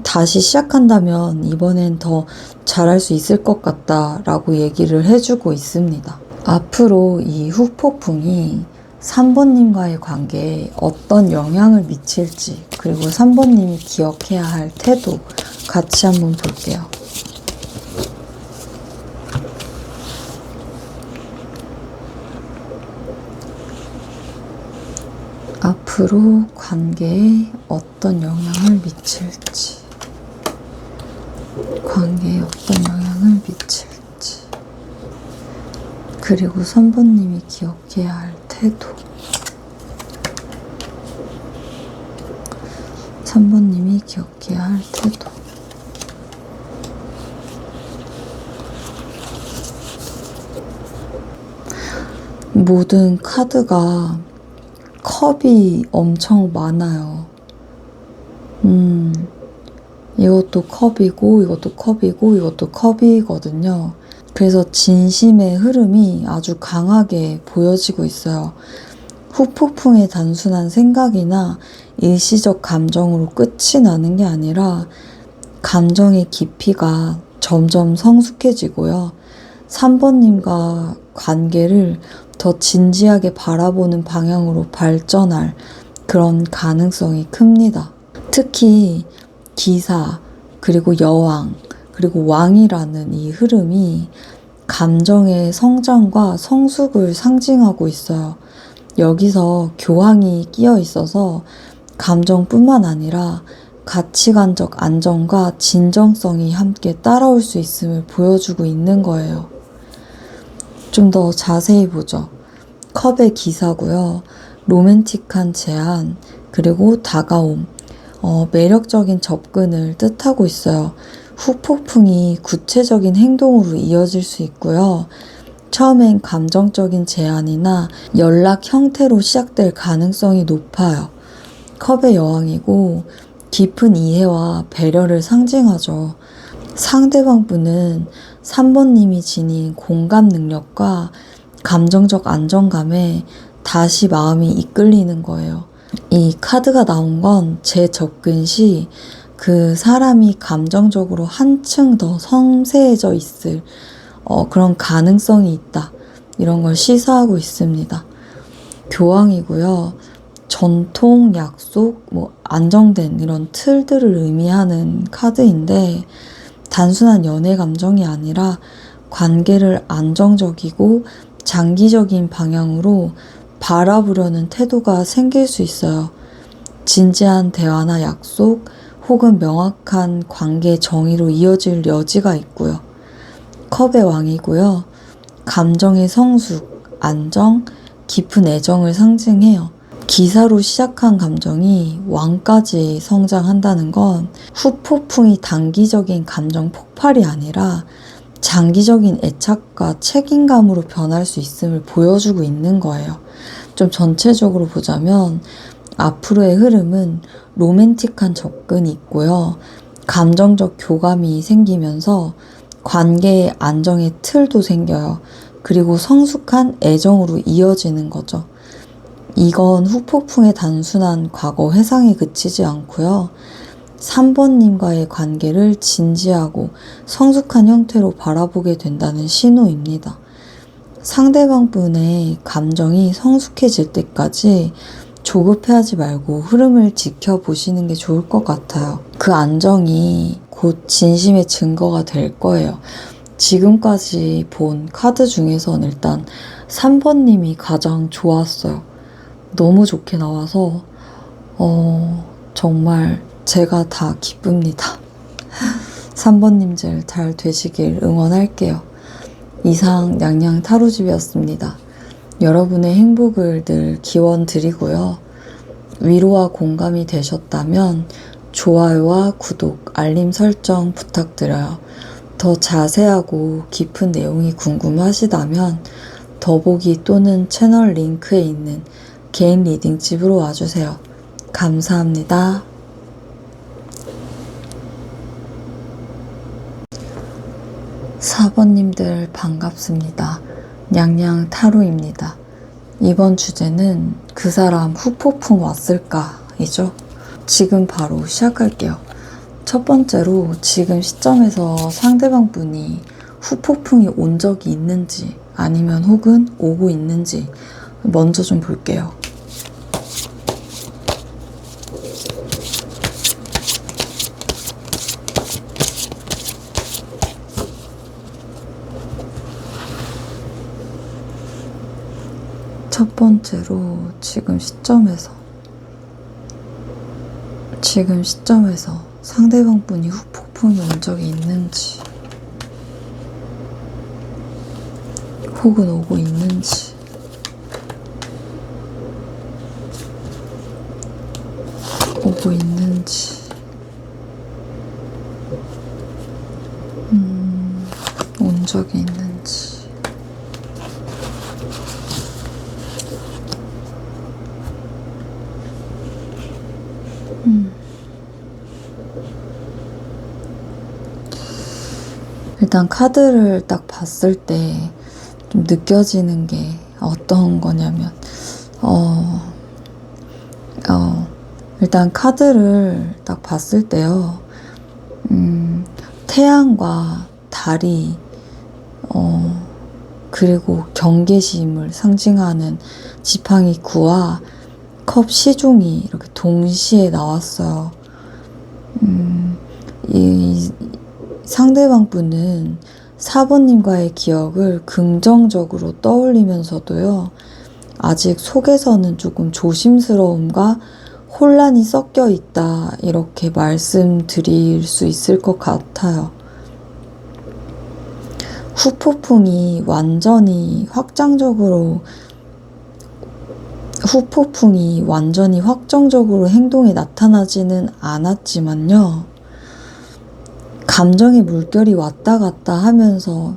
다시 시작한다면 이번엔 더 잘할 수 있을 것 같다라고 얘기를 해주고 있습니다. 앞으로 이 후폭풍이 3번님과의 관계에 어떤 영향을 미칠지, 그리고 3번님이 기억해야 할 태도 같이 한번 볼게요. 앞으로 관계에 어떤 영향을 미칠지, 관계에 어떤 영향을 미칠지, 그리고 3번님이 기억해야 할 태도, 3번님이 기억해야 할 태도. 모든 카드가 컵이 엄청 많아요. 이것도 컵이고 이것도 컵이고 이것도 컵이거든요. 그래서 진심의 흐름이 아주 강하게 보여지고 있어요. 후폭풍의 단순한 생각이나 일시적 감정으로 끝이 나는 게 아니라 감정의 깊이가 점점 성숙해지고요. 3번님과 관계를 더 진지하게 바라보는 방향으로 발전할 그런 가능성이 큽니다. 특히 기사, 그리고 여왕, 그리고 왕이라는 이 흐름이 감정의 성장과 성숙을 상징하고 있어요. 여기서 교황이 끼어 있어서 감정뿐만 아니라 가치관적 안정과 진정성이 함께 따라올 수 있음을 보여주고 있는 거예요. 좀 더 자세히 보죠. 컵의 기사고요. 로맨틱한 제안, 그리고 다가옴, 매력적인 접근을 뜻하고 있어요. 후폭풍이 구체적인 행동으로 이어질 수 있고요. 처음엔 감정적인 제안이나 연락 형태로 시작될 가능성이 높아요. 컵의 여왕이고 깊은 이해와 배려를 상징하죠. 상대방 분은 3번님이 지닌 공감 능력과 감정적 안정감에 다시 마음이 이끌리는 거예요. 이 카드가 나온 건 재접근 시 그 사람이 감정적으로 한층 더 섬세해져 있을 그런 가능성이 있다. 이런 걸 시사하고 있습니다. 교황이고요. 전통, 약속, 안정된 이런 틀들을 의미하는 카드인데 단순한 연애 감정이 아니라 관계를 안정적이고 장기적인 방향으로 바라보려는 태도가 생길 수 있어요. 진지한 대화나 약속 혹은 명확한 관계 정의로 이어질 여지가 있고요. 컵의 왕이고요. 감정의 성숙, 안정, 깊은 애정을 상징해요. 기사로 시작한 감정이 왕까지 성장한다는 건 후폭풍이 단기적인 감정 폭발이 아니라 장기적인 애착과 책임감으로 변할 수 있음을 보여주고 있는 거예요. 좀 전체적으로 보자면 앞으로의 흐름은 로맨틱한 접근이 있고요. 감정적 교감이 생기면서 관계의 안정의 틀도 생겨요. 그리고 성숙한 애정으로 이어지는 거죠. 이건 후폭풍의 단순한 과거 회상에 그치지 않고요. 3번님과의 관계를 진지하고 성숙한 형태로 바라보게 된다는 신호입니다. 상대방 분의 감정이 성숙해질 때까지 조급해하지 말고 흐름을 지켜보시는 게 좋을 것 같아요. 그 안정이 곧 진심의 증거가 될 거예요. 지금까지 본 카드 중에선 일단 3번님이 가장 좋았어요. 너무 좋게 나와서 정말 제가 다 기쁩니다. 3번님들 잘 되시길 응원할게요. 이상 냥냥 타로집이었습니다. 여러분의 행복을 늘 기원 드리고요. 위로와 공감이 되셨다면 좋아요와 구독, 알림 설정 부탁드려요. 더 자세하고 깊은 내용이 궁금하시다면 더보기 또는 채널 링크에 있는 개인 리딩집으로 와주세요. 감사합니다. 4번님들 반갑습니다. 냥냥 타로입니다. 이번 주제는 그 사람 후폭풍 왔을까이죠. 지금 바로 시작할게요. 첫 번째로 지금 시점에서 상대방 분이 후폭풍이 온 적이 있는지 아니면 혹은 오고 있는지 먼저 좀 볼게요. 첫 번째로 지금 시점에서 상대방 분이 후폭풍이 온 적이 있는지 혹은 오고 있는지 온 적이 있는지 일단 카드를 딱 봤을 때 좀 느껴지는 게 어떤 거냐면 일단 카드를 딱 봤을 때요. 태양과 달이 그리고 경계심을 상징하는 지팡이 9와 컵 시종이 이렇게 동시에 나왔어요. 이 상대방 분은 4번님과의 기억을 긍정적으로 떠올리면서도요. 아직 속에서는 조금 조심스러움과 혼란이 섞여 있다 이렇게 말씀드릴 수 있을 것 같아요. 후폭풍이 완전히 확정적으로 행동에 나타나지는 않았지만요. 감정의 물결이 왔다 갔다 하면서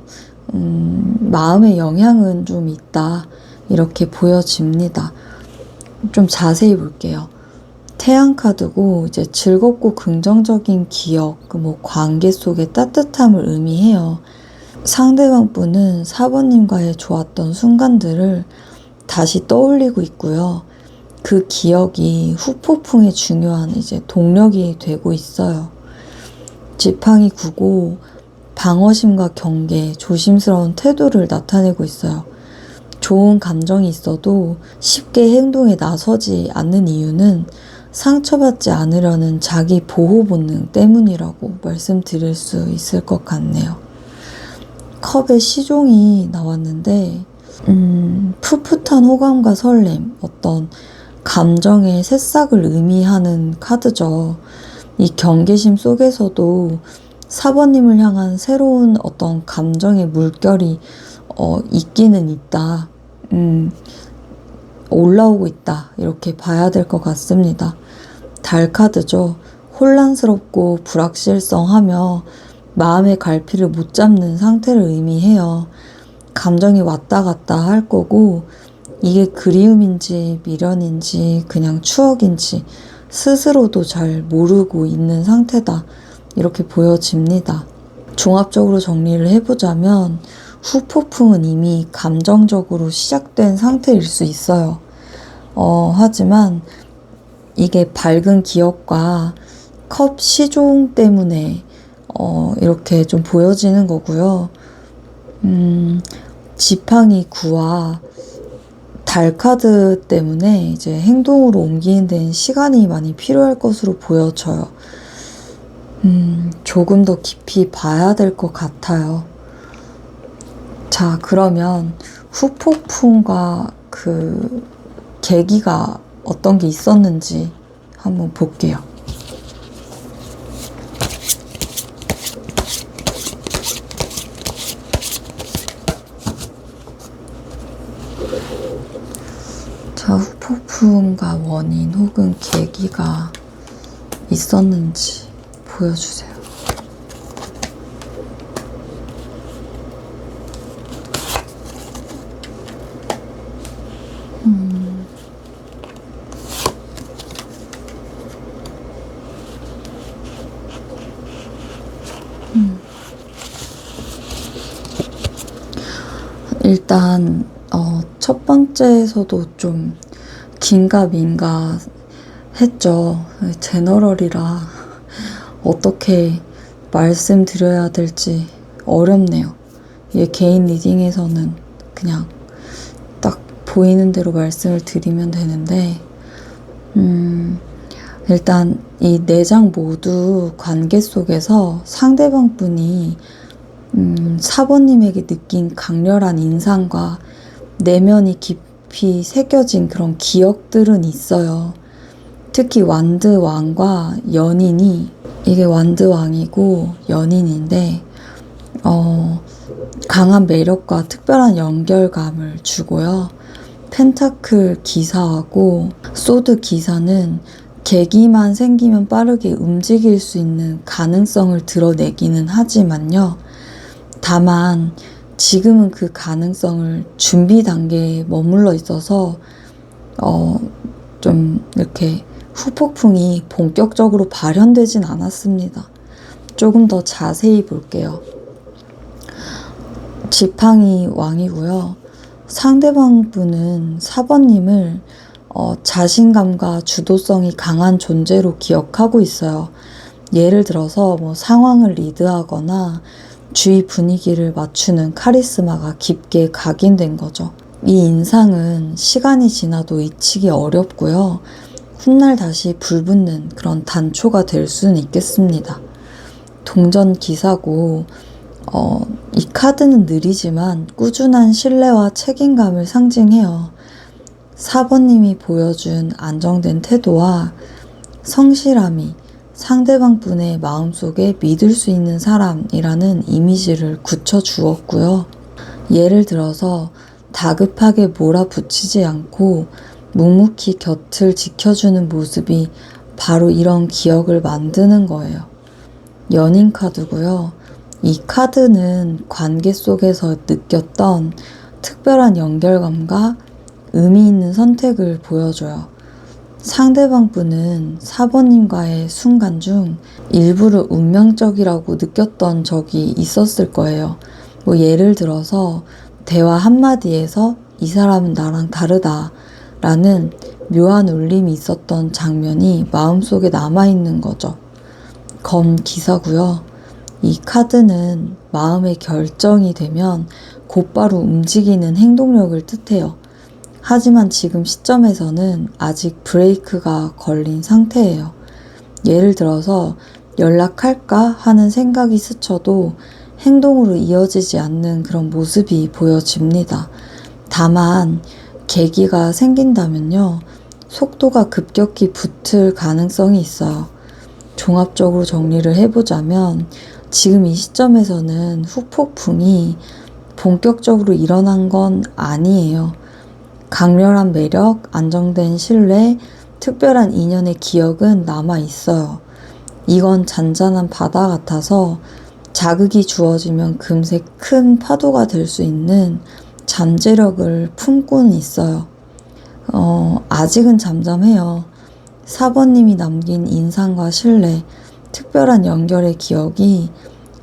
마음의 영향은 좀 있다 이렇게 보여집니다. 좀 자세히 볼게요. 태양 카드고 이제 즐겁고 긍정적인 기억, 관계 속의 따뜻함을 의미해요. 상대방 분은 4번님과의 좋았던 순간들을 다시 떠올리고 있고요. 그 기억이 후폭풍의 중요한 이제 동력이 되고 있어요. 지팡이 9고 방어심과 경계, 조심스러운 태도를 나타내고 있어요. 좋은 감정이 있어도 쉽게 행동에 나서지 않는 이유는 상처받지 않으려는 자기 보호 본능 때문이라고 말씀드릴 수 있을 것 같네요. 컵의 시종이 나왔는데 풋풋한 호감과 설렘, 어떤 감정의 새싹을 의미하는 카드죠. 이 경계심 속에서도 사번님을 향한 새로운 어떤 감정의 물결이 있기는 있다. 올라오고 있다. 이렇게 봐야 될 것 같습니다. 달 카드죠. 혼란스럽고 불확실성하며 마음의 갈피를 못 잡는 상태를 의미해요. 감정이 왔다 갔다 할 거고 이게 그리움인지 미련인지 그냥 추억인지 스스로도 잘 모르고 있는 상태다. 이렇게 보여집니다. 종합적으로 정리를 해보자면 후폭풍은 이미 감정적으로 시작된 상태일 수 있어요. 하지만 이게 밝은 기억과 컵 시종 때문에 이렇게 좀 보여지는 거고요. 지팡이 9와 달 카드 때문에 이제 행동으로 옮기는 데는 시간이 많이 필요할 것으로 보여져요. 조금 더 깊이 봐야 될 것 같아요. 자, 그러면 후폭풍과 그 계기가 어떤 게 있었는지 한번 볼게요. 자, 후폭풍과 원인 혹은 계기가 있었는지 보여주세요. 일단 첫 번째에서도 좀 긴가 민가 했죠. 제너럴이라 어떻게 말씀드려야 될지 어렵네요. 이게 개인 리딩에서는 그냥 딱 보이는 대로 말씀을 드리면 되는데 일단 이 4장 모두 관계 속에서 상대방 분이 사번님에게 느낀 강렬한 인상과 내면이 깊이 새겨진 그런 기억들은 있어요. 특히 완드 왕과 연인이, 이게 완드 왕이고 연인인데 강한 매력과 특별한 연결감을 주고요. 펜타클 기사하고 소드 기사는 계기만 생기면 빠르게 움직일 수 있는 가능성을 드러내기는 하지만요. 다만 지금은 그 가능성을 준비 단계에 머물러 있어서 좀 이렇게 후폭풍이 본격적으로 발현되진 않았습니다. 조금 더 자세히 볼게요. 지팡이 왕이고요. 상대방 분은 4번님을 자신감과 주도성이 강한 존재로 기억하고 있어요. 예를 들어서 뭐 상황을 리드하거나 주위 분위기를 맞추는 카리스마가 깊게 각인된 거죠. 이 인상은 시간이 지나도 잊히기 어렵고요. 훗날 다시 불붙는 그런 단초가 될 수는 있겠습니다. 동전 기사고 이 카드는 느리지만 꾸준한 신뢰와 책임감을 상징해요. 4번님이 보여준 안정된 태도와 성실함이 상대방 분의 마음속에 믿을 수 있는 사람이라는 이미지를 굳혀주었고요. 예를 들어서 다급하게 몰아붙이지 않고 묵묵히 곁을 지켜주는 모습이 바로 이런 기억을 만드는 거예요. 연인 카드고요. 이 카드는 관계 속에서 느꼈던 특별한 연결감과 의미 있는 선택을 보여줘요. 상대방 분은 4번님과의 순간 중 일부러 운명적이라고 느꼈던 적이 있었을 거예요. 뭐 예를 들어서 대화 한마디에서 이 사람은 나랑 다르다 라는 묘한 울림이 있었던 장면이 마음속에 남아있는 거죠. 검 기사고요. 이 카드는 마음의 결정이 되면 곧바로 움직이는 행동력을 뜻해요. 하지만 지금 시점에서는 아직 브레이크가 걸린 상태예요. 예를 들어서 연락할까 하는 생각이 스쳐도 행동으로 이어지지 않는 그런 모습이 보여집니다. 다만 계기가 생긴다면요, 속도가 급격히 붙을 가능성이 있어요. 종합적으로 정리를 해보자면 지금 이 시점에서는 후폭풍이 본격적으로 일어난 건 아니에요. 강렬한 매력, 안정된 신뢰, 특별한 인연의 기억은 남아 있어요. 이건 잔잔한 바다 같아서 자극이 주어지면 금세 큰 파도가 될 수 있는 잠재력을 품고는 있어요. 아직은 잠잠해요. 4번님이 남긴 인상과 신뢰, 특별한 연결의 기억이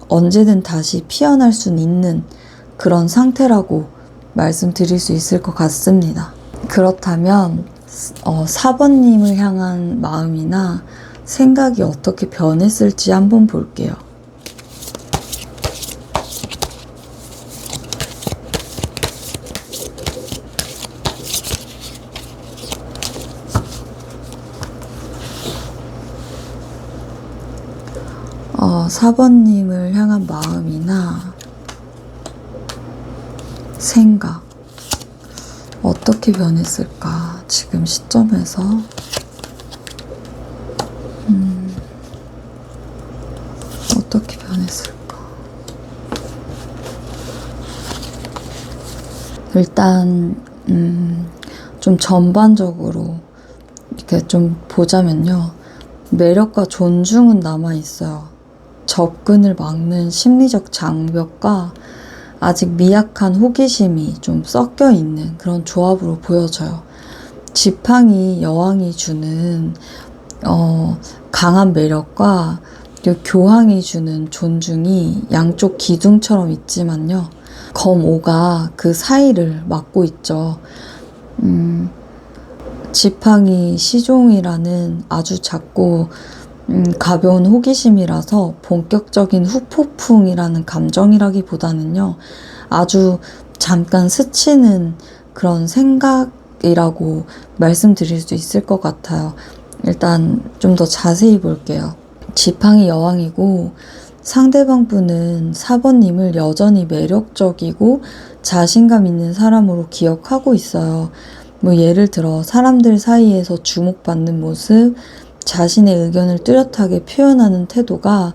언제든 다시 피어날 수 있는 그런 상태라고 말씀드릴 수 있을 것 같습니다. 그렇다면 4번님을 향한 마음이나 생각이 어떻게 변했을지 한번 볼게요. 어, 4번님을 향한 마음이나 생각 어떻게 변했을까? 지금 시점에서 어떻게 변했을까? 일단 좀 전반적으로 이렇게 좀 보자면요, 매력과 존중은 남아있어요. 접근을 막는 심리적 장벽과 아직 미약한 호기심이 좀 섞여 있는 그런 조합으로 보여져요. 지팡이 여왕이 주는 강한 매력과 교황이 주는 존중이 양쪽 기둥처럼 있지만요, 검 5가 그 사이를 막고 있죠. 지팡이 시종이라는 아주 작고 가벼운 호기심이라서 본격적인 후폭풍이라는 감정이라기보다는요, 아주 잠깐 스치는 그런 생각이라고 말씀드릴 수 있을 것 같아요. 일단 좀 더 자세히 볼게요. 지팡이 여왕이고 상대방 분은 4번님을 여전히 매력적이고 자신감 있는 사람으로 기억하고 있어요. 뭐 예를 들어 사람들 사이에서 주목받는 모습, 자신의 의견을 뚜렷하게 표현하는 태도가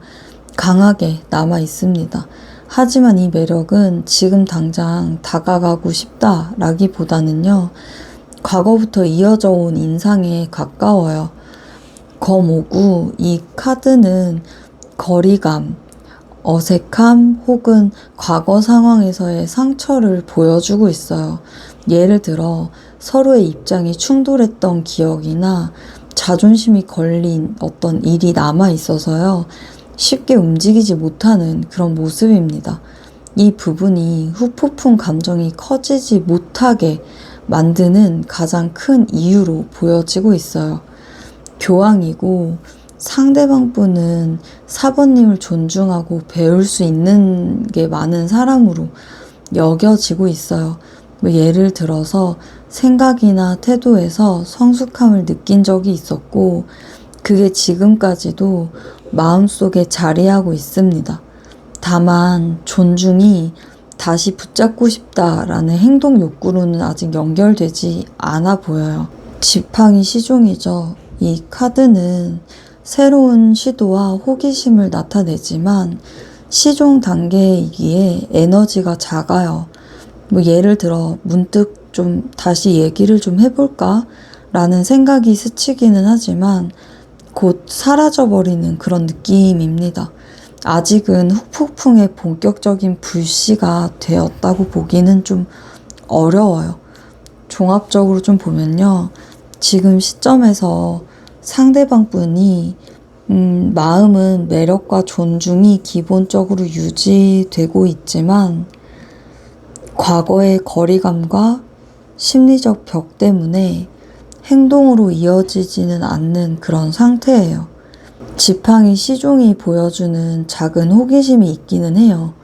강하게 남아 있습니다. 하지만 이 매력은 지금 당장 다가가고 싶다라기보다는요, 과거부터 이어져 온 인상에 가까워요. 검 5구, 이 카드는 거리감, 어색함 혹은 과거 상황에서의 상처를 보여주고 있어요. 예를 들어 서로의 입장이 충돌했던 기억이나 자존심이 걸린 어떤 일이 남아 있어서요, 쉽게 움직이지 못하는 그런 모습입니다. 이 부분이 후폭풍 감정이 커지지 못하게 만드는 가장 큰 이유로 보여지고 있어요. 교황이고 상대방 분은 4번님을 존중하고 배울 수 있는 게 많은 사람으로 여겨지고 있어요. 뭐 예를 들어서 생각이나 태도에서 성숙함을 느낀 적이 있었고, 그게 지금까지도 마음속에 자리하고 있습니다. 다만 존중이 다시 붙잡고 싶다라는 행동 욕구로는 아직 연결되지 않아 보여요. 지팡이 시종이죠. 이 카드는 새로운 시도와 호기심을 나타내지만 시종 단계이기에 에너지가 작아요. 뭐 예를 들어 문득 좀 다시 얘기를 좀 해볼까? 라는 생각이 스치기는 하지만 곧 사라져버리는 그런 느낌입니다. 아직은 후폭풍의 본격적인 불씨가 되었다고 보기는 좀 어려워요. 종합적으로 좀 보면요, 지금 시점에서 상대방 분이 마음은 매력과 존중이 기본적으로 유지되고 있지만 과거의 거리감과 심리적 벽 때문에 행동으로 이어지지는 않는 그런 상태예요. 지팡이 시종이 보여주는 작은 호기심이 있기는 해요.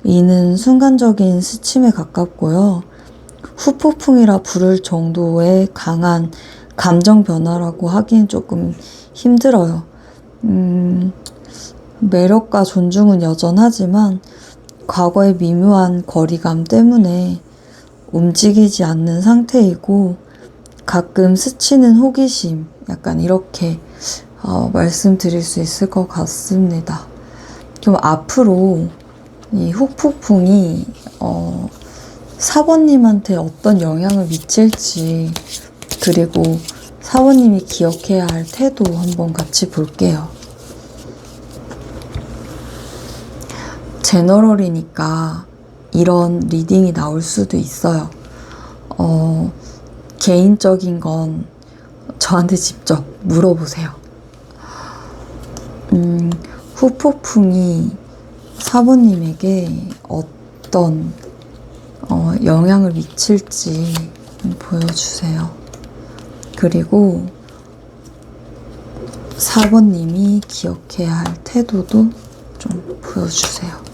이는 순간적인 스침에 가깝고요, 후폭풍이라 부를 정도의 강한 감정 변화라고 하기엔 조금 힘들어요. 매력과 존중은 여전하지만 과거의 미묘한 거리감 때문에 움직이지 않는 상태이고 가끔 스치는 호기심, 약간 이렇게 말씀드릴 수 있을 것 같습니다. 그럼 앞으로 이 훅폭풍이 사번님한테 어떤 영향을 미칠지, 그리고 사번님이 기억해야 할 태도 한번 같이 볼게요. 제너럴이니까 이런 리딩이 나올 수도 있어요. 개인적인 건 저한테 직접 물어보세요. 훅폭풍이 사모님에게 어떤 영향을 미칠지 보여주세요. 그리고 사모님이 기억해야 할 태도도 좀 보여주세요.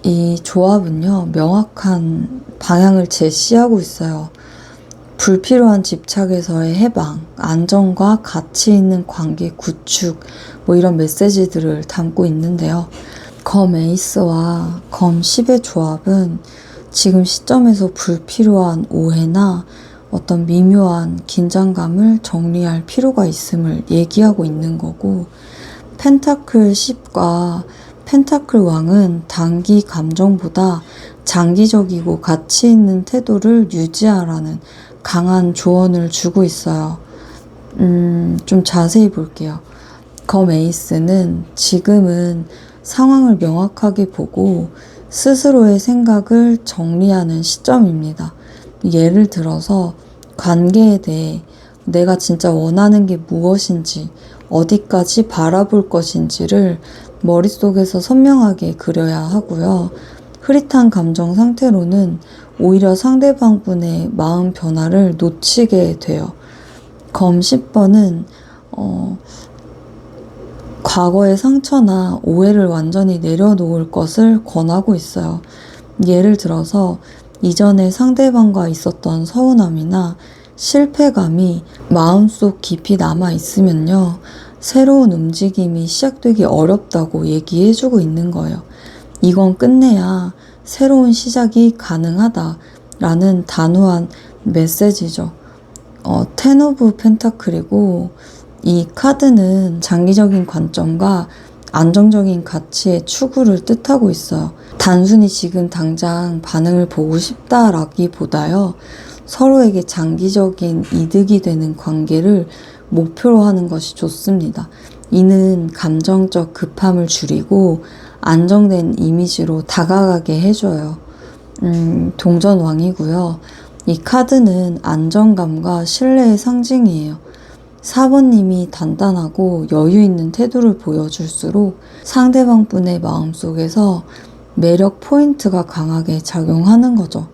이 조합은요, 명확한 방향을 제시하고 있어요. 불필요한 집착에서의 해방, 안정과 가치 있는 관계 구축, 뭐 이런 메시지들을 담고 있는데요. 검 에이스와 검 10의 조합은 지금 시점에서 불필요한 오해나 어떤 미묘한 긴장감을 정리할 필요가 있음을 얘기하고 있는 거고, 펜타클 10과 펜타클 왕은 단기 감정보다 장기적이고 가치 있는 태도를 유지하라는 강한 조언을 주고 있어요. 좀 자세히 볼게요. 검 에이스는 지금은 상황을 명확하게 보고 스스로의 생각을 정리하는 시점입니다. 예를 들어서 관계에 대해 내가 진짜 원하는 게 무엇인지, 어디까지 바라볼 것인지를 머릿속에서 선명하게 그려야 하고요. 흐릿한 감정 상태로는 오히려 상대방분의 마음 변화를 놓치게 돼요. 검 10번은 과거의 상처나 오해를 완전히 내려놓을 것을 권하고 있어요. 예를 들어서 이전에 상대방과 있었던 서운함이나 실패감이 마음속 깊이 남아 있으면요, 새로운 움직임이 시작되기 어렵다고 얘기해주고 있는 거예요. 이건 끝내야 새로운 시작이 가능하다라는 단호한 메시지죠. 텐 오브 펜타클이고, 이 카드는 장기적인 관점과 안정적인 가치의 추구를 뜻하고 있어요. 단순히 지금 당장 반응을 보고 싶다라기보다요, 서로에게 장기적인 이득이 되는 관계를 목표로 하는 것이 좋습니다. 이는 감정적 급함을 줄이고 안정된 이미지로 다가가게 해줘요. 동전왕이고요. 이 카드는 안정감과 신뢰의 상징이에요. 4번님이 단단하고 여유 있는 태도를 보여줄수록 상대방 분의 마음속에서 매력 포인트가 강하게 작용하는 거죠.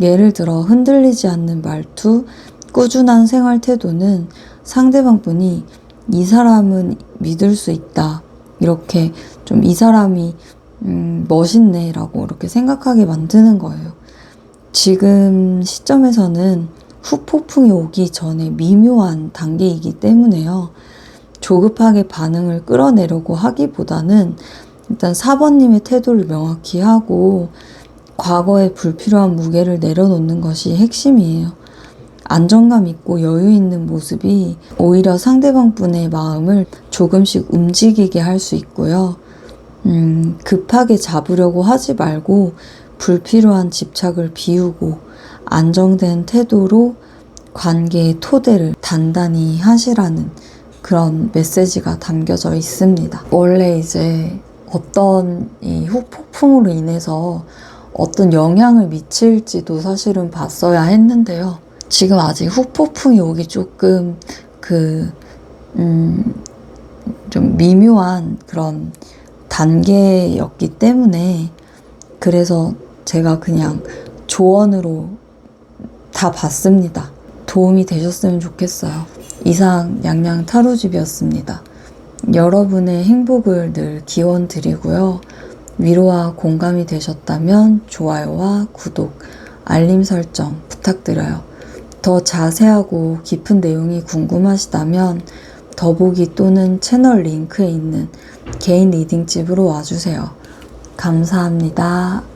예를 들어 흔들리지 않는 말투, 꾸준한 생활 태도는 상대방 분이 이 사람은 믿을 수 있다, 이렇게 좀 이 사람이 멋있네 라고 이렇게 생각하게 만드는 거예요. 지금 시점에서는 후폭풍이 오기 전에 미묘한 단계이기 때문에요. 조급하게 반응을 끌어내려고 하기보다는 일단 4번님의 태도를 명확히 하고 과거의 불필요한 무게를 내려놓는 것이 핵심이에요. 안정감 있고 여유 있는 모습이 오히려 상대방 분의 마음을 조금씩 움직이게 할 수 있고요. 급하게 잡으려고 하지 말고 불필요한 집착을 비우고 안정된 태도로 관계의 토대를 단단히 하시라는 그런 메시지가 담겨져 있습니다. 원래 이제 어떤 이 후폭풍으로 인해서 어떤 영향을 미칠지도 사실은 봤어야 했는데요. 지금 아직 후폭풍이 오기 조금 좀 미묘한 그런 단계였기 때문에, 그래서 제가 그냥 조언으로 다 봤습니다. 도움이 되셨으면 좋겠어요. 이상 양양 타로집이었습니다. 여러분의 행복을 늘 기원 드리고요. 위로와 공감이 되셨다면 좋아요와 구독, 알림 설정 부탁드려요. 더 자세하고 깊은 내용이 궁금하시다면 더보기 또는 채널 링크에 있는 개인 리딩집으로 와주세요. 감사합니다.